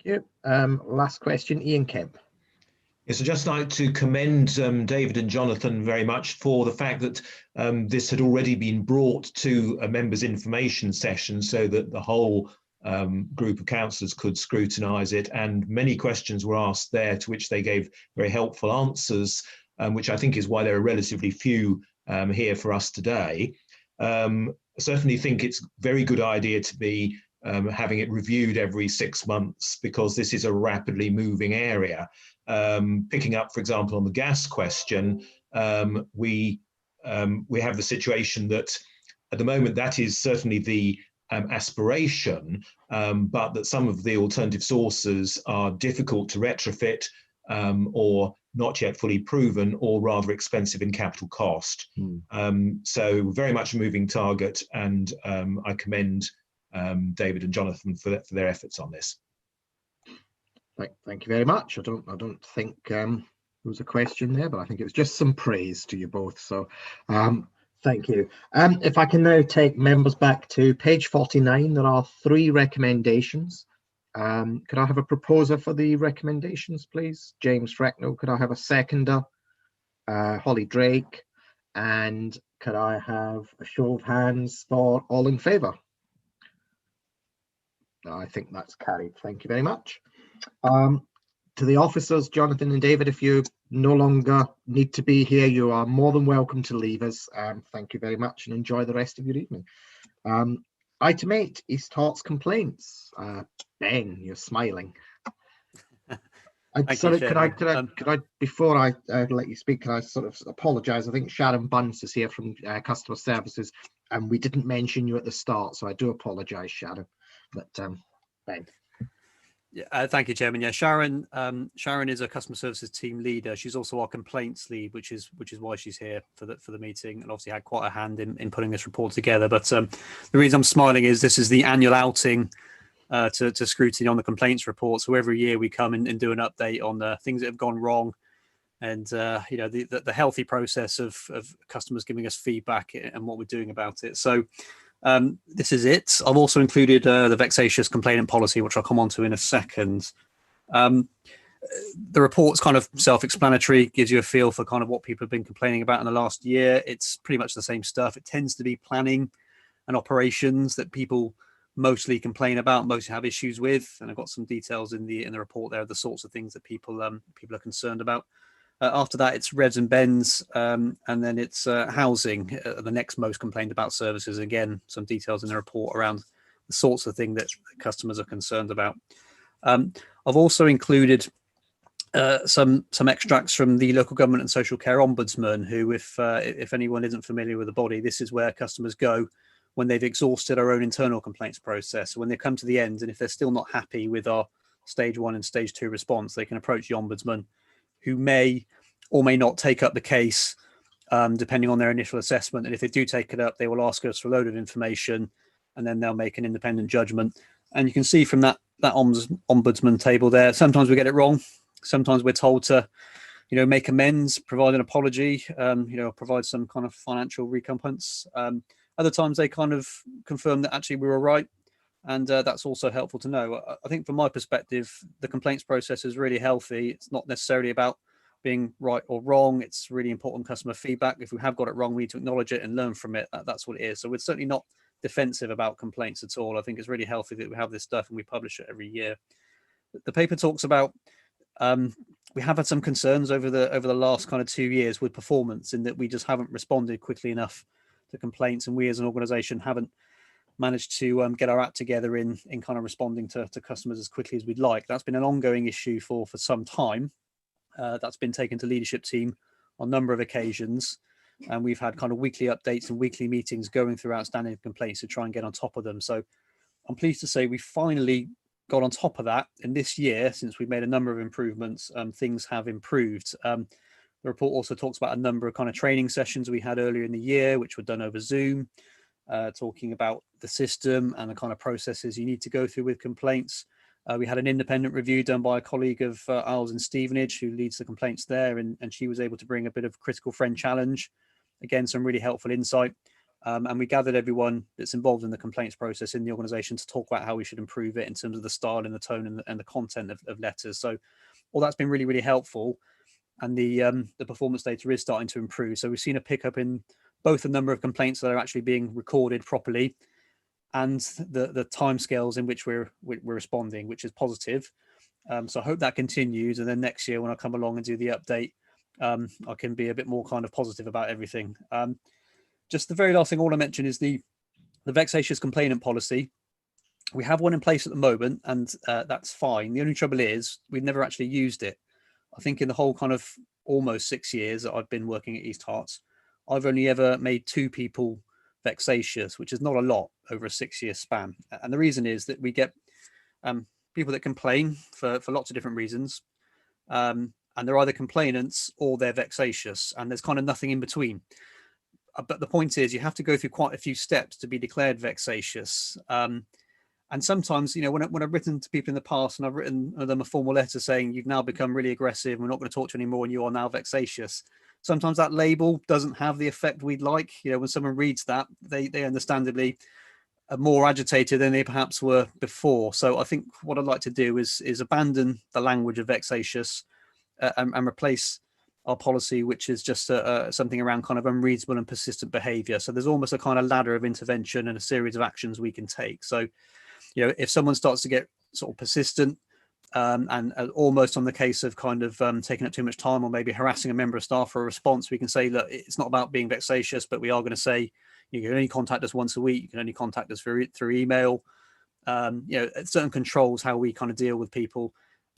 Thank you. Last question, Ian Kemp. Yes, I'd just like to commend David and Jonathan very much for the fact that this had already been brought to a members' information session so that the whole group of councillors could scrutinise it, and many questions were asked there to which they gave very helpful answers, which I think is why there are relatively few here for us today. I certainly think it's a very good idea to be having it reviewed every 6 months, because this is a rapidly moving area. Picking up, for example, on the gas question, we have the situation that at the moment that is certainly the aspiration, but that some of the alternative sources are difficult to retrofit, or not yet fully proven, or rather expensive in capital cost. So very much a moving target, and I commend David and Jonathan for their efforts on this. Thank you very much. I don't think there was a question there, but I think it was just some praise to you both. So thank you. If I can now take members back to page 49, there are 3 recommendations. Could I have a proposer for the recommendations, please? James Frecknell. Could I have a seconder? Holly Drake. And could I have a show of hands for all in favour? I think that's carried. Thank you very much. To the officers, Jonathan and David, if you no longer need to be here, you are more than welcome to leave us. Thank you very much and enjoy the rest of your evening. Item 8, East Herts complaints. Ben, you're smiling. Sorry, could I before I let you speak, can I sort of apologise? I think Sharon Bunce is here from customer services, and we didn't mention you at the start, so I do apologise, Sharon. But Ben. Yeah, thank you, Chairman. Yeah, Sharon is a customer services team leader. She's also our complaints lead, which is why she's here for the meeting, and obviously had quite a hand in putting this report together. But the reason I'm smiling is this is the annual outing to Scrutiny on the complaints report. So every year we come and do an update on the things that have gone wrong, and the healthy process of customers giving us feedback and what we're doing about it. So this is it. I've also included the vexatious complainant policy, which I'll come on to in a second. The report's kind of self-explanatory, gives you a feel for kind of what people have been complaining about in the last year. It's pretty much the same stuff. It tends to be planning and operations that people mostly complain about, mostly have issues with. And I've got some details in the report there, the sorts of things that people are concerned about. After that, it's revs and bends, and then it's housing, the next most complained about services. Again, some details in the report around the sorts of thing that customers are concerned about. I've also included some extracts from the Local Government and Social Care Ombudsman, who, if anyone isn't familiar with the body, this is where customers go when they've exhausted our own internal complaints process. So when they come to the end, and if they're still not happy with our stage 1 and stage 2 response, they can approach the Ombudsman, who may or may not take up the case, depending on their initial assessment. And if they do take it up, they will ask us for a load of information, and then they'll make an independent judgment. And you can see from that Ombudsman table there, sometimes we get it wrong. Sometimes we're told to, make amends, provide an apology, provide some kind of financial recompense. Other times they kind of confirm that actually we were right. And that's also helpful to know. I think from my perspective, the complaints process is really healthy. It's not necessarily about being right or wrong. It's really important customer feedback. If we have got it wrong, we need to acknowledge it and learn from it. That's what it is. So we're certainly not defensive about complaints at all. I think it's really healthy that we have this stuff and we publish it every year. The paper talks about we have had some concerns over the last kind of 2 years with performance, in that we just haven't responded quickly enough to complaints, and we as an organisation haven't managed to get our act together in kind of responding to customers as quickly as we'd like. That's been an ongoing issue for some time. That's been taken to leadership team on a number of occasions, and we've had kind of weekly updates and weekly meetings going through outstanding complaints to try and get on top of them. So I'm pleased to say we finally got on top of that, and this year, since we've made a number of improvements, things have improved. The report also talks about a number of kind of training sessions we had earlier in the year, which were done over Zoom, talking about the system and the kind of processes you need to go through with complaints. We had an independent review done by a colleague of Isles and Stevenage, who leads the complaints there, and she was able to bring a bit of critical friend challenge. Again, some really helpful insight. And we gathered everyone that's involved in the complaints process in the organisation to talk about how we should improve it in terms of the style and the tone and the content of letters. So all that's been really, really helpful. And the performance data is starting to improve. So we've seen a pickup in both the number of complaints that are actually being recorded properly and the timescales in which we're responding, which is positive. So I hope that continues. And then next year, when I come along and do the update, I can be a bit more kind of positive about everything. Just the very last thing I want to mention is the vexatious complainant policy. We have one in place at the moment, and that's fine. The only trouble is we've never actually used it. I think in the whole kind of almost 6 years that I've been working at East Herts, I've only ever made 2 people vexatious, which is not a lot over a 6-year span. And the reason is that we get people that complain for lots of different reasons. And they're either complainants or they're vexatious, and there's kind of nothing in between. But the point is you have to go through quite a few steps to be declared vexatious. And sometimes, you know, when I've written to people in the past and I've written them a formal letter saying you've now become really aggressive, we're not going to talk to you anymore, and you are now vexatious. Sometimes that label doesn't have the effect we'd like. You know, when someone reads that, they understandably are more agitated than they perhaps were before. So I think what I'd like to do is abandon the language of vexatious and replace our policy, which is just something around kind of unreasonable and persistent behaviour. So there's almost a kind of ladder of intervention and a series of actions we can take. So, you know, if someone starts to get sort of persistent and almost on the case of kind of taking up too much time or maybe harassing a member of staff for a response, we can say, look, it's not about being vexatious, but we are going to say you can only contact us once a week. You can only contact us through email. You know, certain controls how we kind of deal with people.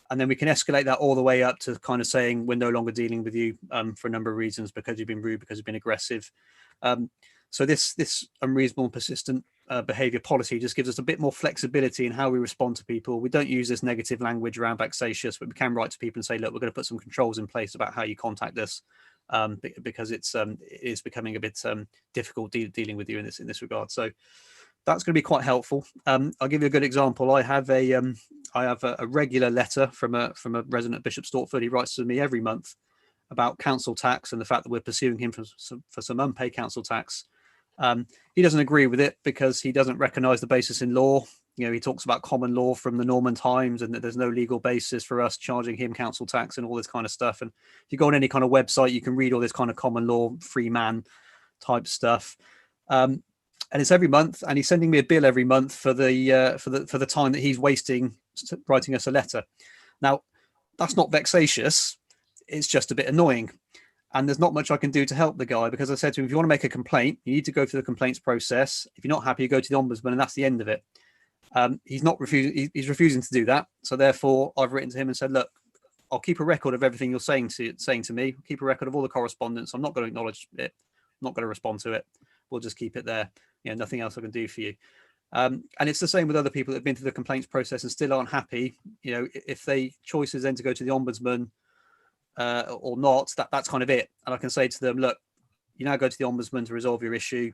And then we can escalate that all the way up to kind of saying we're no longer dealing with you for a number of reasons, because you've been rude, because you've been aggressive. So this unreasonable and persistent behaviour policy just gives us a bit more flexibility in how we respond to people. We don't use this negative language around vexatious, but we can write to people and say, look, we're going to put some controls in place about how you contact us, because it is becoming a bit difficult dealing with you in this regard. So that's going to be quite helpful. I'll give you a good example. I have a regular letter from a resident at Bishop Stortford. He writes to me every month about council tax and the fact that we're pursuing him for some unpaid council tax. He doesn't agree with it because he doesn't recognise the basis in law. You know, he talks about common law from the Norman times and that there's no legal basis for us charging him council tax and all this kind of stuff. And if you go on any kind of website, you can read all this kind of common law, free man type stuff. And it's every month, and he's sending me a bill every month for the time that he's wasting writing us a letter. Now, that's not vexatious. It's just a bit annoying. And there's not much I can do to help the guy, because I said to him, if you want to make a complaint, you need to go through the complaints process. If you're not happy, you go to the ombudsman, and that's the end of it. He's refusing to do that. So therefore, I've written to him and said, look, I'll keep a record of everything you're saying to me. I'll keep a record of all the correspondence. I'm not going to acknowledge it. I'm not going to respond to it. We'll just keep it there. You know, nothing else I can do for you. And it's the same with other people that have been through the complaints process and still aren't happy. You know, if they choice is then to go to the ombudsman or not, that's kind of it. And I can say to them, look, you now go to the ombudsman to resolve your issue.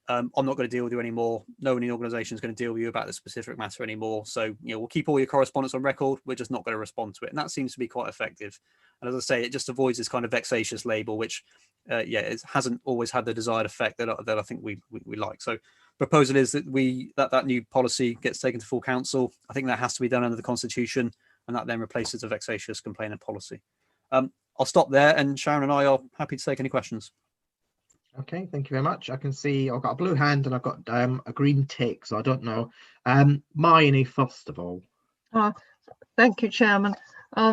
I'm not going to deal with you anymore. No one in the organisation is going to deal with you about the specific matter anymore. So, you know, we'll keep all your correspondence on record. We're just not going to respond to it. And that seems to be quite effective. And as I say, it just avoids this kind of vexatious label, which, it hasn't always had the desired effect that I think we like. So proposal is that that new policy gets taken to full council. I think that has to be done under the Constitution, and that then replaces the vexatious complainant policy. I'll stop there, and Sharon and I are happy to take any questions. Okay, thank you very much. I can see I've got a blue hand and I've got a green tick, so I don't know. Mayne, first of all. Thank you, Chairman.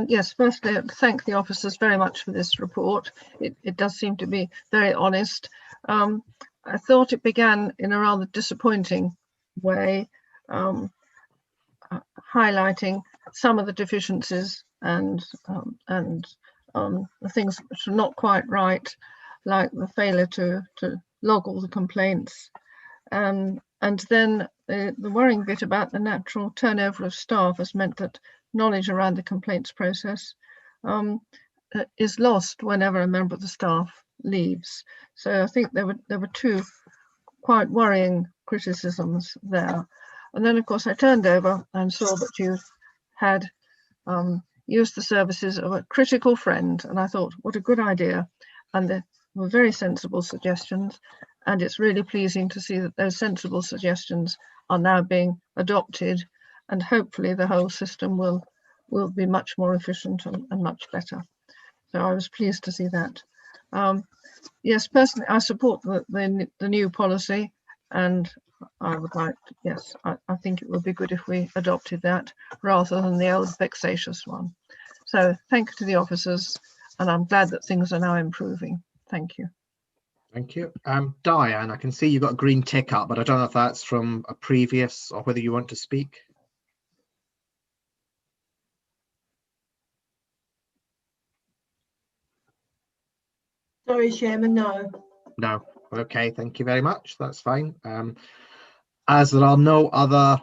Yes, firstly, thank the officers very much for this report. It does seem to be very honest. I thought it began in a rather disappointing way, highlighting some of the deficiencies and the things which are not quite right, like the failure to log all the complaints. And then the worrying bit about the natural turnover of staff has meant that knowledge around the complaints process is lost whenever a member of the staff leaves. So I think there were two quite worrying criticisms there. And then, of course, I turned over and saw that you had used the services of a critical friend, and I thought, what a good idea. And there were very sensible suggestions, and it's really pleasing to see that those sensible suggestions are now being adopted, and hopefully the whole system will be much more efficient and much better. So I was pleased to see that. Yes, personally, I support the new policy, and I would like to, yes, I think it would be good if we adopted that rather than the old vexatious one. So thank you to the officers, and I'm glad that things are now improving. Thank you. Thank you. Diane, I can see you've got a green tick up, but I don't know if that's from a previous or whether you want to speak. Sorry, Chairman, no. No. Okay, thank you very much. That's fine. As there are no other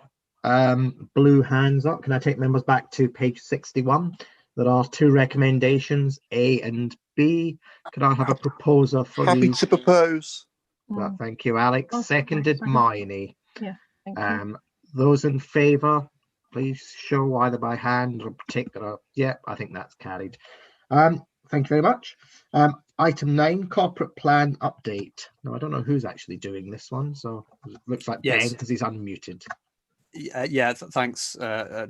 blue hands up, can I take members back to page 61? There are two recommendations, A and B. Can I have a proposer for Happy these? to propose. Well, thank you, Alex. Oh, Seconded, Mayne. Yeah, thank you. Those in favour, please show either by hand or particular. Yeah, I think that's carried. Thank you very much. Item 9, corporate plan update. Now, I don't know who's actually doing this one, so it looks like Yes. Ben, because he's unmuted. Thanks,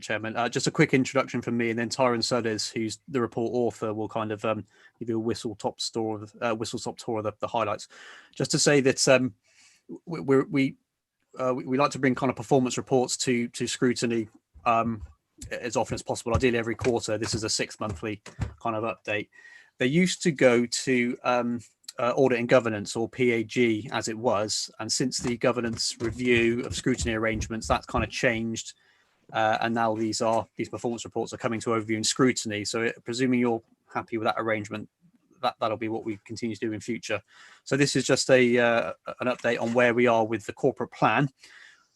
Chairman. Just a quick introduction from me, and then Tyrone Sudders, who's the report author, will kind of give you a whistle-stop tour of the highlights. Just to say that we like to bring kind of performance reports to Scrutiny as often as possible, ideally every quarter. This is a 6-monthly kind of update. They used to go to Audit and Governance, or PAG as it was, and since the governance review of scrutiny arrangements, that's kind of changed, and now these performance reports are coming to overview and scrutiny. So presuming you're happy with that arrangement, that'll be what we continue to do in future. So this is just an update on where we are with the corporate plan,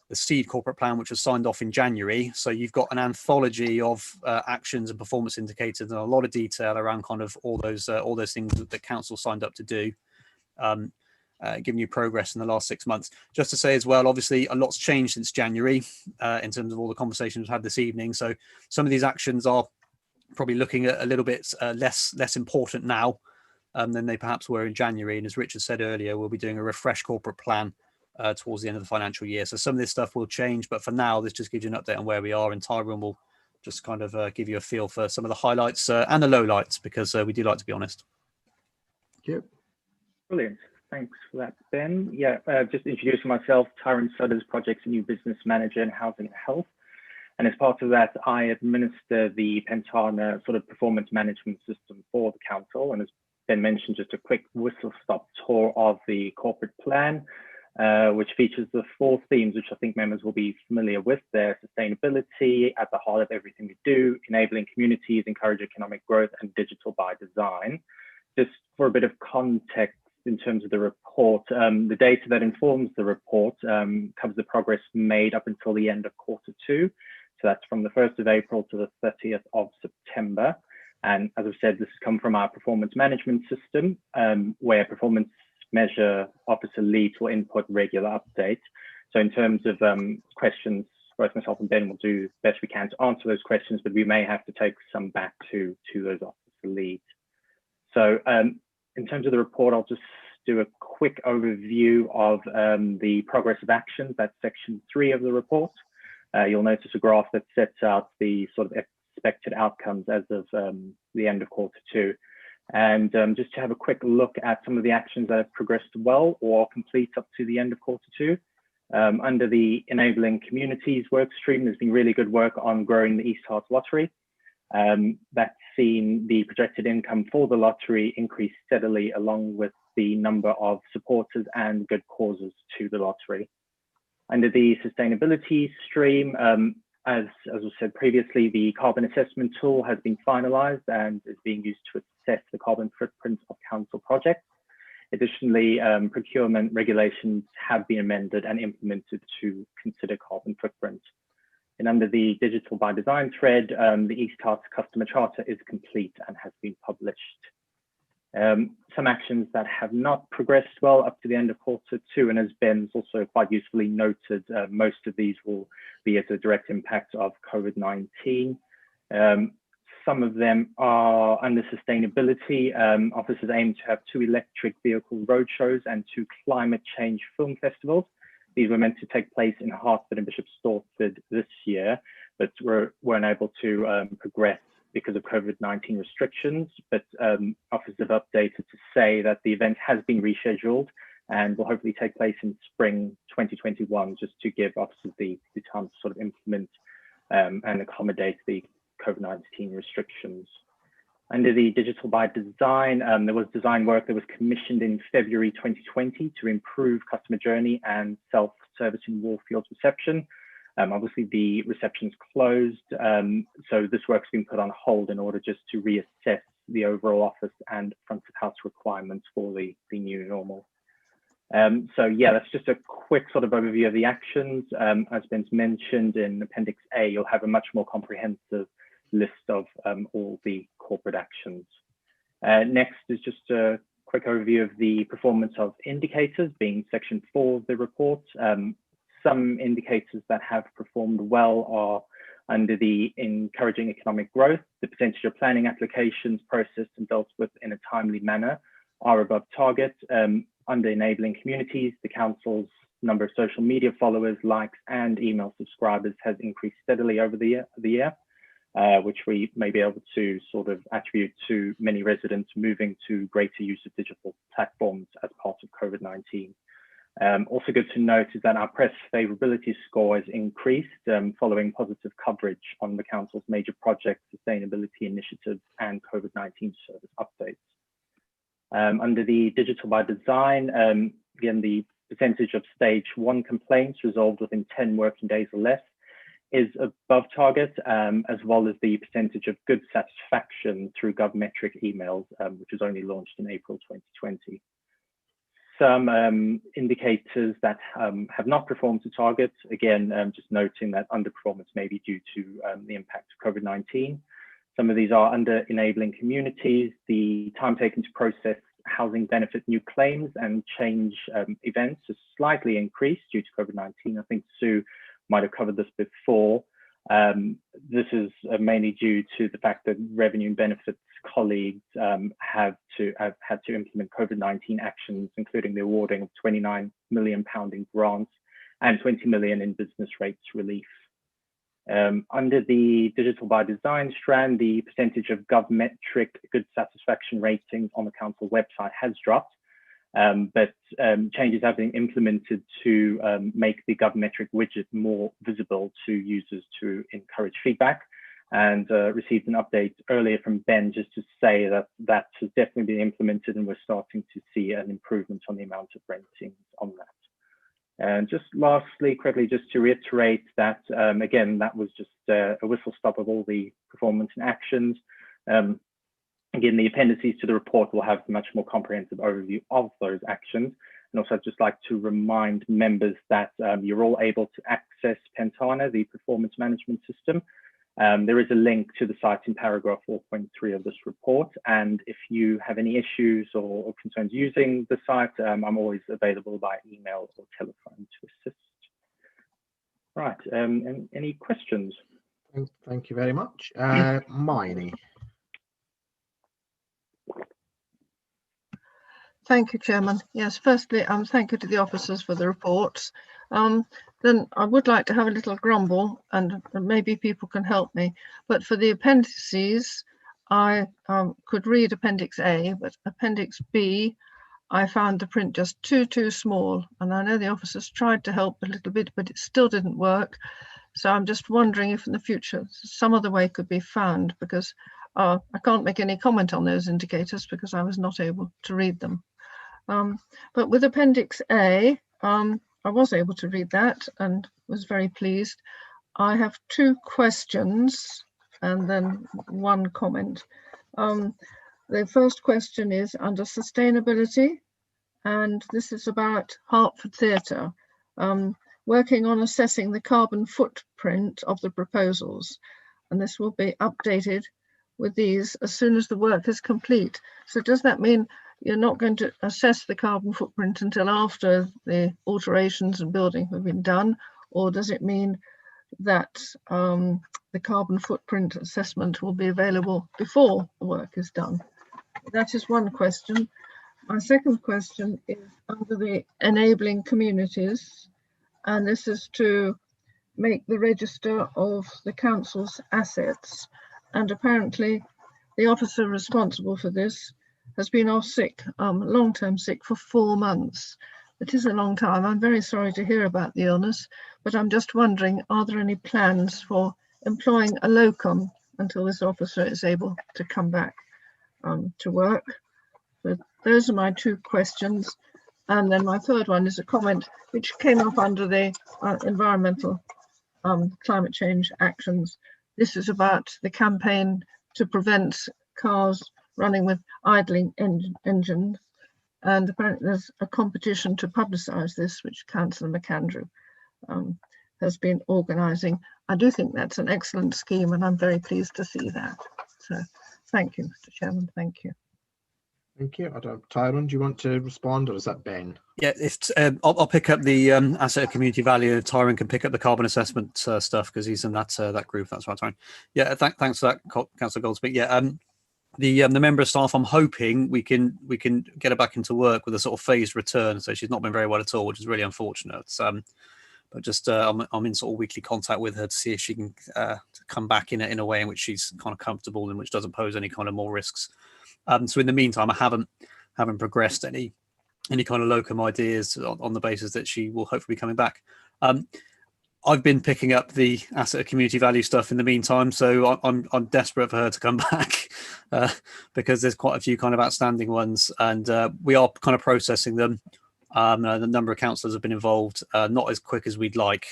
the seed corporate plan, which was signed off in January. So you've got an anthology of actions and performance indicators and a lot of detail around kind of all those things that the council signed up to do, giving you progress in the last 6 months. Just to say as well, obviously a lot's changed since January in terms of all the conversations we've had this evening. So some of these actions are probably looking at a little bit less important now than they perhaps were in January. And as Richard said earlier, we'll be doing a refresh corporate plan towards the end of the financial year. So some of this stuff will change, but for now, this just gives you an update on where we are, and Tyrone will just kind of give you a feel for some of the highlights and the lowlights, because we do like to be honest. Thank you. Brilliant. Thanks for that, Ben. Yeah, just introducing myself, Tyrone Sudders, Projects and New Business Manager in Housing and Health. And as part of that, I administer the Pentana sort of performance management system for the council. And as Ben mentioned, just a quick whistle-stop tour of the corporate plan, which features the 4 themes, which I think members will be familiar with. Their sustainability at the heart of everything we do, enabling communities, encourage economic growth, and digital by design. Just for a bit of context in terms of the report, the data that informs the report covers the progress made up until the end of Q2. So that's from the 1st of April to the 30th of September. And as I've said, this has come from our performance management system, where performance measure officer leads will input regular updates. So in terms of questions, both myself and Ben will do the best we can to answer those questions, but we may have to take some back to those officer leads. So in terms of the report, I'll just do a quick overview of the progress of actions. That's section 3 of the report. You'll notice a graph that sets out the sort of expected outcomes as of the end of Q2. And just to have a quick look at some of the actions that have progressed well or complete up to the end of Q2. Under the Enabling Communities work stream, there's been really good work on growing the East Herts Lottery. That's seen the projected income for the lottery increase steadily, along with the number of supporters and good causes to the lottery. Under the sustainability stream, as was said previously, the carbon assessment tool has been finalised and is being used to assess the carbon footprint of council projects. Additionally, procurement regulations have been amended and implemented to consider carbon footprint. And under the Digital by Design thread, the East Herts Customer Charter is complete and has been published. Some actions that have not progressed well up to the end of Q2, and as Ben's also quite usefully noted, most of these will be as a direct impact of COVID-19. Some of them are under sustainability. Officers aim to have 2 electric vehicle roadshows and 2 climate change film festivals. These were meant to take place in Hertford and Bishop Stortford this year, but weren't able to progress because of COVID-19 restrictions. But officers have updated to say that the event has been rescheduled and will hopefully take place in spring 2021, just to give officers the time to sort of implement and accommodate the COVID-19 restrictions. Under the Digital by Design, there was design work that was commissioned in February 2020 to improve customer journey and self-servicing Warfield reception. Obviously, the reception's closed, so this work's been put on hold in order just to reassess the overall office and front of house requirements for the new normal. So yeah, that's just a quick sort of overview of the actions. As Ben's mentioned in Appendix A, you'll have a much more comprehensive list of all the corporate actions. Next is just a quick overview of the performance of indicators, being section 4 of the report. some indicators that have performed well are under the encouraging economic growth, the percentage of planning applications processed and dealt with in a timely manner are above target. Under enabling communities, the council's number of social media followers, likes, and email subscribers has increased steadily over the year, which we may be able to sort of attribute to many residents moving to greater use of digital platforms as part of COVID-19. Also good to note is that our press favourability score has increased following positive coverage on the council's major projects, sustainability initiatives, and COVID-19 service updates. Under the digital by design, again, the percentage of stage 1 complaints resolved within 10 working days or less is above target, as well as the percentage of good satisfaction through GovMetric emails, which was only launched in April 2020. Some indicators that have not performed to target, again, just noting that underperformance may be due to the impact of COVID-19. Some of these are under enabling communities, the time taken to process housing benefit new claims and change events has slightly increased due to COVID-19. I think Sue might have covered this before. This is mainly due to the fact that revenue and benefits colleagues have had to implement COVID-19 actions, including the awarding of £29 million in grants and 20 million in business rates relief. Under the digital by design strand, the percentage of GovMetric good satisfaction ratings on the council website has dropped, but changes have been implemented to make the GovMetric widget more visible to users to encourage feedback, and received an update earlier from Ben just to say that that has definitely been implemented and we're starting to see an improvement on the amount of ratings on that. And just lastly, quickly, just to reiterate that, again, that was just a whistle stop of all the performance and actions. Again, the appendices to the report will have a much more comprehensive overview of those actions. And also I'd just like to remind members that you're all able to access Pentana, the performance management system. There is a link to the site in paragraph 4.3 of this report. And if you have any issues or concerns using the site, I'm always available by email or telephone to assist. Right, and any questions? Thank you very much. Miney. Thank you, Chairman. Yes, firstly, thank you to the officers for the reports. Then I would like to have a little grumble, and maybe people can help me. But for the appendices, I could read Appendix A, but Appendix B, I found the print just too small. And I know the officers tried to help a little bit, but it still didn't work. So I'm just wondering if in the future some other way could be found, because I can't make any comment on those indicators because I was not able to read them. But with Appendix A, I was able to read that and was very pleased. I have 2 questions and then 1 comment. The first question is under sustainability, and this is about Hertford Theatre, working on assessing the carbon footprint of the proposals. And this will be updated with these as soon as the work is complete. So does that mean you're not going to assess the carbon footprint until after the alterations and building have been done? Or does it mean that the carbon footprint assessment will be available before the work is done? That is one question. My second question is under the enabling communities, and this is to make the register of the council's assets. And apparently the officer responsible for this has been off sick, long-term sick, for 4 months. It is a long time. I'm very sorry to hear about the illness, but I'm just wondering, are there any plans for employing a locum until this officer is able to come back to work? So those are my 2 questions. And then my third one is a comment which came up under the environmental climate change actions. This is about the campaign to prevent cars running with idling engines, and apparently there's a competition to publicise this, which Councillor McAndrew has been organising. I do think that's an excellent scheme, and I'm very pleased to see that. So thank you, Mr. Chairman. Thank you. Thank you. I don't, Tyrone, do you want to respond, or is that Ben? Yeah, if I'll pick up the asset of community value. Tyrone can pick up the carbon assessment stuff because he's in that that group. That's right, Tyrone. Yeah, thanks for that, Councillor Goldsmith. Yeah, the member of staff, I'm hoping we can get her back into work with a sort of phased return. So she's not been very well at all, which is really unfortunate. But just I'm in sort of weekly contact with her to see if she can come back in a way in which she's kind of comfortable and which doesn't pose any kind of more risks. So in the meantime, I haven't progressed any kind of locum ideas on the basis that she will hopefully be coming back. I've been picking up the asset of community value stuff in the meantime, so I'm desperate for her to come back because there's quite a few kind of outstanding ones, and we are kind of processing them. The number of councillors have been involved, not as quick as we'd like.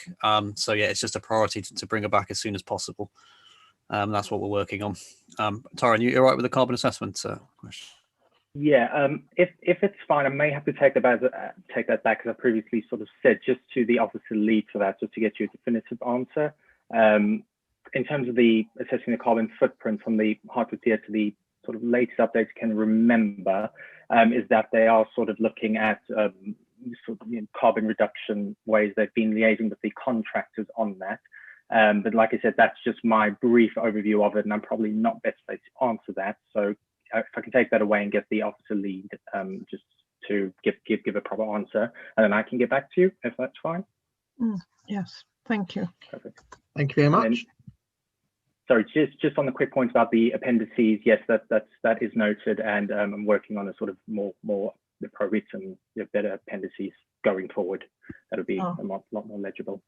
So yeah, it's just a priority to bring her back as soon as possible. That's what we're working on. Tyrone, you're right with the carbon assessment question? Yeah, if it's fine, I may have to take that back, because I previously sort of said just to the officer lead for that, just to get you a definitive answer. In terms of the assessing the carbon footprint from the Herts to the sort of latest updates I can remember, is that they are sort of looking at sort of, carbon reduction ways. They've been liaising with the contractors on that. But like I said, that's just my brief overview of it, and I'm probably not best placed to answer that. So if I can take that away and get the officer lead just to give a proper answer, and then I can get back to you if that's fine. Yes, thank you. Perfect. Thank you very much. And, sorry, just on the quick point about the appendices, yes, that is noted, and I'm working on a sort of more appropriate and better appendices going forward. That'll be a lot more legible.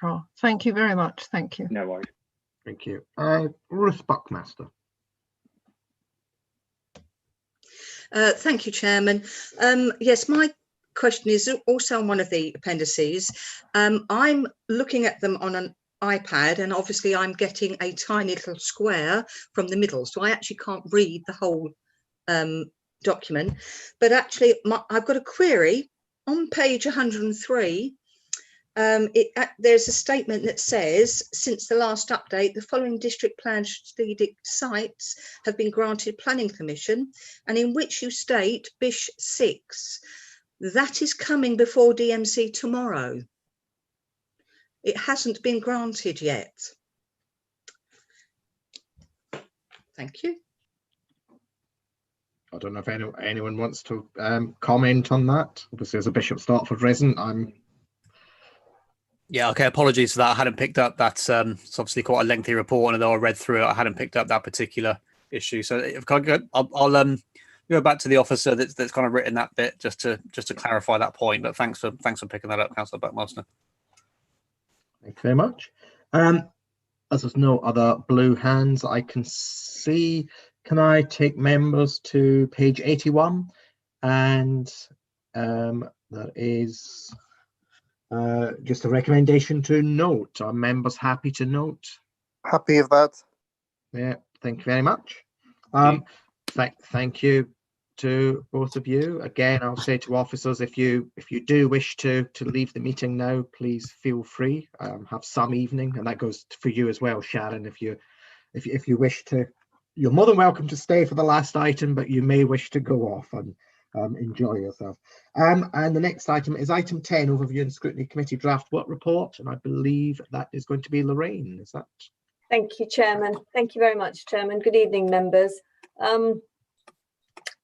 Oh, thank you very much. Thank you. No worries. Thank you. Ruth Buckmaster. Thank you, Chairman. Yes, my question is also on one of the appendices. I'm looking at them on an iPad, and obviously I'm getting a tiny little square from the middle, so I actually can't read the whole document. But actually, I've got a query on page 103. There's a statement that says, since the last update, the following district plan strategic sites have been granted planning permission, and in which you state Bish 6. That is coming before DMC tomorrow. It hasn't been granted yet. Thank you. I don't know if anyone wants to comment on that. Obviously, as a Bishop Stortford resident, Yeah, okay, apologies for that. I hadn't picked up that. It's obviously quite a lengthy report, and although I read through it, I hadn't picked up that particular issue. So if I go, I'll go back to the officer that's kind of written that bit just to clarify that point. But thanks for picking that up, Councillor Buckmaster. Thank you very much. As there's no other blue hands I can see, can I take members to page 81? And that is just a recommendation to note. Are members happy to note? Happy with that. Yeah, thank you very much. Thank you to both of you. Again, I'll say to officers, if you do wish to leave the meeting now, please feel free. Have some evening, and that goes for you as well, Sharon. If you wish to, you're more than welcome to stay for the last item, but you may wish to go off and enjoy yourself. And the next item is item 10, overview and scrutiny committee draft work report, and I believe that is going to be Lorraine. Is that? Thank you, Chairman. Thank you very much, Chairman. Good evening, members.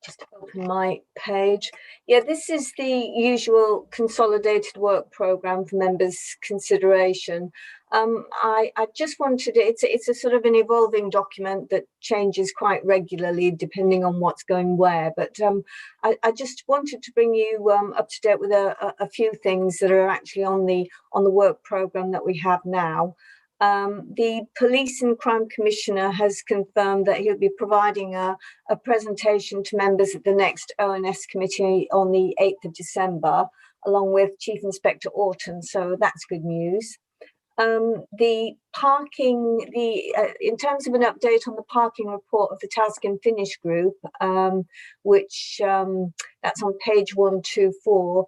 Just open my page. Yeah, this is the usual consolidated work programme for members' consideration. I just wanted, it's a sort of an evolving document that changes quite regularly depending on what's going where, but I just wanted to bring you up to date with a few things that are actually on the work programme that we have now. The Police and Crime Commissioner has confirmed that he'll be providing a presentation to members at the next ONS committee on the 8th of December, along with Chief Inspector Orton, so that's good news. The parking, in terms of an update on the parking report of the Task and Finish group, which that's on page 124,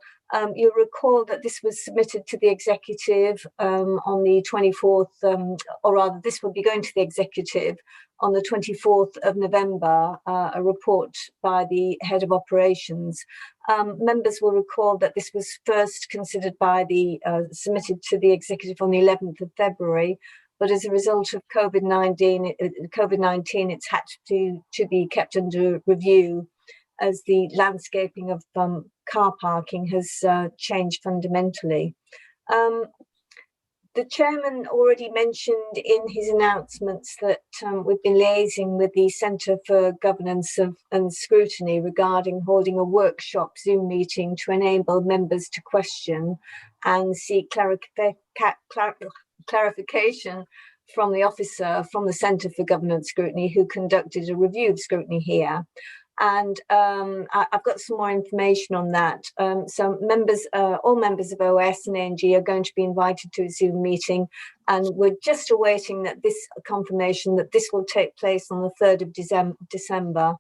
you'll recall that this was submitted to the executive on the 24th, or rather this will be going to the executive on the 24th of November, a report by the head of operations. Members will recall that this was first considered by submitted to the executive on the 11th of February, but as a result of COVID-19, it's had to be kept under review as the landscaping of car parking has changed fundamentally. The chairman already mentioned in his announcements that we've been liaising with the Centre for Governance and Scrutiny regarding holding a workshop Zoom meeting to enable members to question and seek clarification from the officer from the Centre for Governance Scrutiny who conducted a review of scrutiny here. And I've got some more information on that. So all members of OS and ANG are going to be invited to a Zoom meeting, and we're just awaiting confirmation that this will take place on the 3rd of December.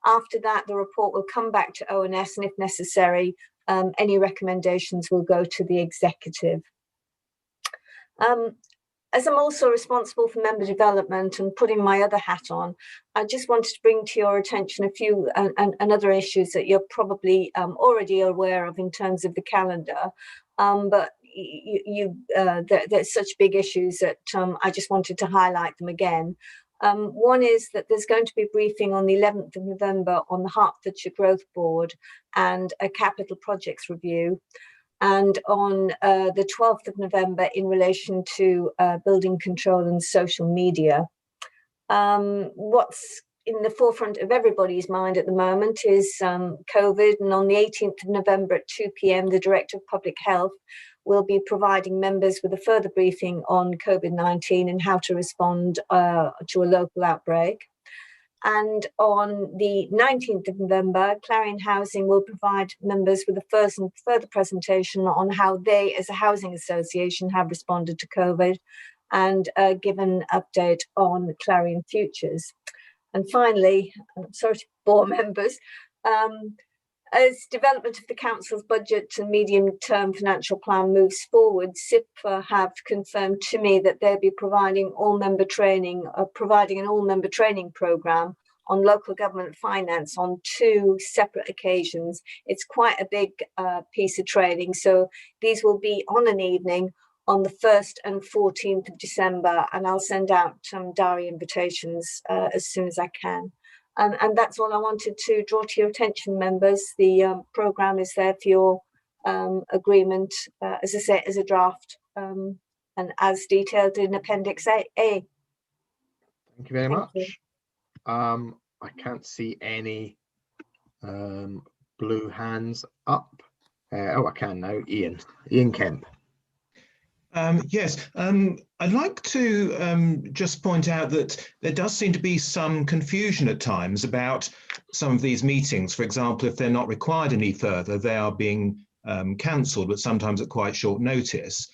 After that, the report will come back to ONS, and if necessary, any recommendations will go to the executive. As I'm also responsible for member development and putting my other hat on, I just wanted to bring to your attention a few and other issues that you're probably already aware of in terms of the calendar. But there's such big issues that I just wanted to highlight them again. One is that there's going to be a briefing on the 11th of November on the Hertfordshire Growth Board and a capital projects review. And on the 12th of November in relation to building control and social media. What's in the forefront of everybody's mind at the moment is COVID, and on the 18th of November at 2 p.m, the Director of Public Health will be providing members with a further briefing on COVID-19 and how to respond to a local outbreak. And on the 19th of November, Clarion Housing will provide members with a further presentation on how they, as a housing association, have responded to COVID and give an update on Clarion Futures. And finally, I'm sorry to bore members, as development of the Council's budget and medium-term financial plan moves forward, SIPA have confirmed to me that they'll be providing all-member training, providing an all-member training programme on local government finance on 2 separate occasions. It's quite a big piece of training, so these will be on an evening on the 1st and 14th of December, and I'll send out some diary invitations as soon as I can. And that's all I wanted to draw to your attention, members. The programme is there for your agreement, as I say, as a draft and as detailed in Appendix A. Thank you very much. I can't see any blue hands up. I can now. Ian Kemp. Yes, I'd like to just point out that there does seem to be some confusion at times about some of these meetings. For example, if they're not required any further, they are being cancelled, but sometimes at quite short notice.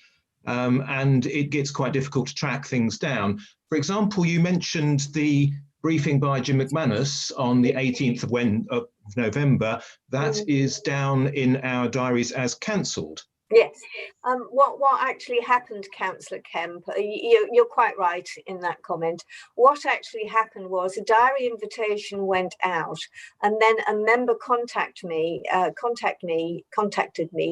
And it gets quite difficult to track things down. For example, you mentioned the briefing by Jim McManus on the 18th of November. That is down in our diaries as cancelled. Yes. What actually happened, Councillor Kemp, you're quite right in that comment. What actually happened was a diary invitation went out, and then a member contacted me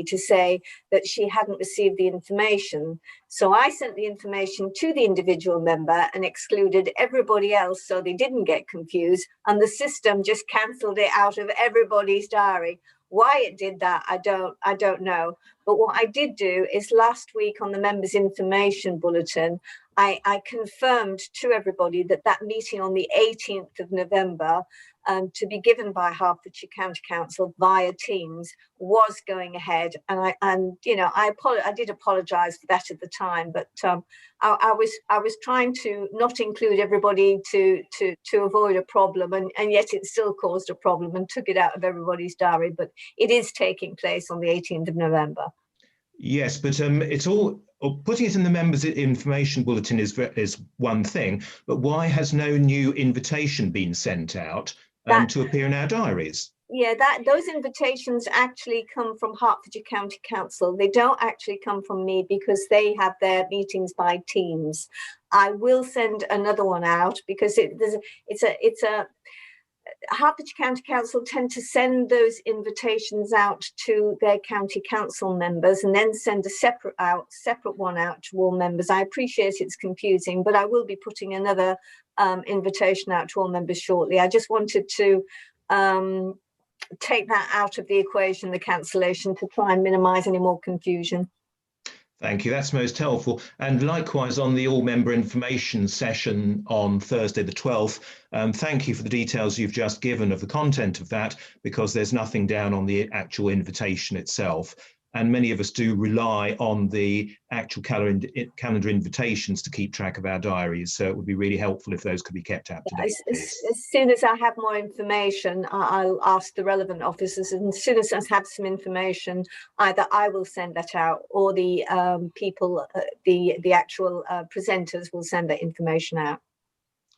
to say that she hadn't received the information. So I sent the information to the individual member and excluded everybody else so they didn't get confused, and the system just cancelled it out of everybody's diary. Why it did that, I don't know. But what I did do is last week on the members' information bulletin, I confirmed to everybody that that meeting on the 18th of November to be given by Hertfordshire County Council via Teams was going ahead. And I did apologise for that at the time, but I was trying to not include everybody to avoid a problem, and yet it still caused a problem and took it out of everybody's diary. But it is taking place on the 18th of November. Yes, but it's all putting it in the members' information bulletin is one thing, but why has no new invitation been sent out to appear in our diaries? Yeah, those invitations actually come from Hertfordshire County Council. They don't actually come from me because they have their meetings by teams. I will send another one out because Hertfordshire County Council tend to send those invitations out to their county council members and then send a separate one out to all members. I appreciate it's confusing, but I will be putting another invitation out to all members shortly. I just wanted to take that out of the equation, the cancellation, to try and minimise any more confusion. Thank you, that's most helpful. And likewise on the all-member information session on Thursday the 12th, thank you for the details you've just given of the content of that, because there's nothing down on the actual invitation itself. And many of us do rely on the actual calendar invitations to keep track of our diaries. So it would be really helpful if those could be kept up to date. As soon as I have more information, I'll ask the relevant officers. And as soon as I have some information, either I will send that out or the people, the actual presenters will send that information out.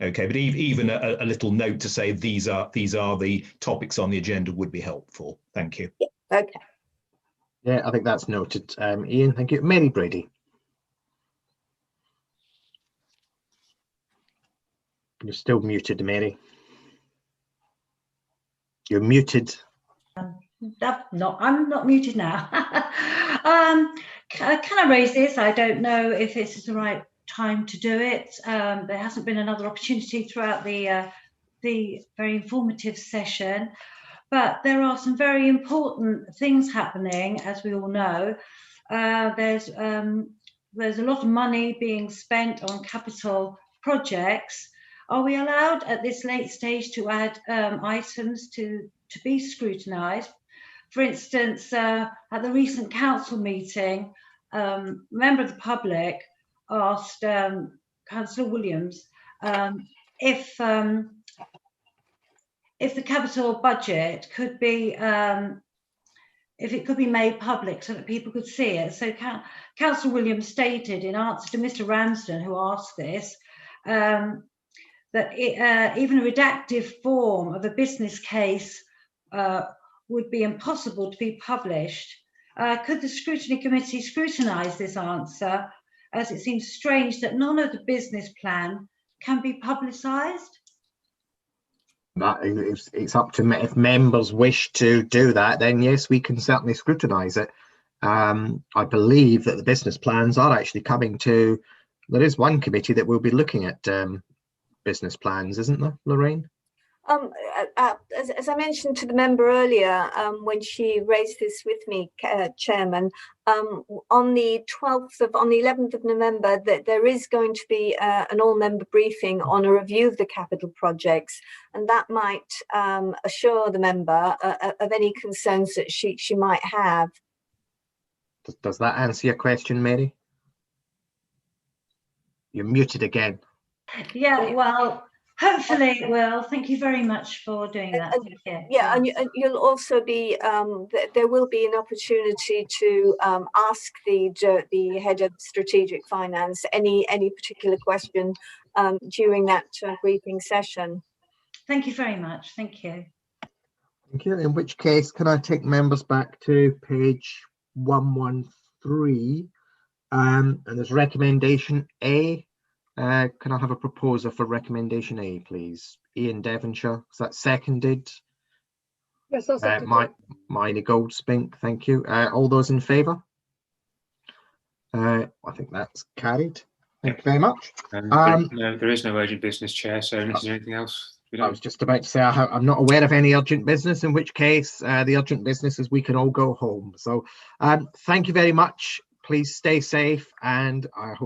Okay, but even a little note to say these are the topics on the agenda would be helpful. Thank you. Yeah, okay. Yeah, I think that's noted. Ian, thank you. Mary Brady. You're still muted, Mary. You're muted. I'm not muted now. Can I raise this? I don't know if this is the right time to do it. There hasn't been another opportunity throughout the very informative session. But there are some very important things happening, as we all know. There's a lot of money being spent on capital projects. Are we allowed at this late stage to add items to be scrutinised? For instance, at the recent council meeting, a member of the public asked Councillor Williams if the capital budget could be, if it could be made public so that people could see it. So Councillor Williams stated in answer to Mr. Ramsden, who asked this, that even a redacted form of a business case would be impossible to be published. Could the Scrutiny Committee scrutinise this answer, as it seems strange that none of the business plan can be publicised? It's up to if members wish to do that, then yes, we can certainly scrutinise it. I believe that the business plans are actually coming to, there is one committee that will be looking at business plans, isn't there, Lorraine? As I mentioned to the member earlier, when she raised this with me, Chairman, on the 11th of November, that there is going to be an all-member briefing on a review of the capital projects, and that might assure the member of any concerns that she might have. Does that answer your question, Mary? You're muted again. Yeah, well, hopefully it will. Thank you very much for doing that. Yeah, and you'll also be, there will be an opportunity to ask the head of strategic finance any particular question during that briefing session. Thank you very much. Thank you. Thank you. In which case, can I take members back to page 113, and there's recommendation A. Can I have a proposer for recommendation A, please? Ian Devonshire, is that seconded? Yes, that's seconded. Miney Goldspink, thank you. All those in favour? I think that's carried. Thank you very much. No, there is no urgent business, Chair, so unless there's anything else. I was just about to say I'm not aware of any urgent business, in which case the urgent business is we can all go home. So thank you very much. Please stay safe, and I hope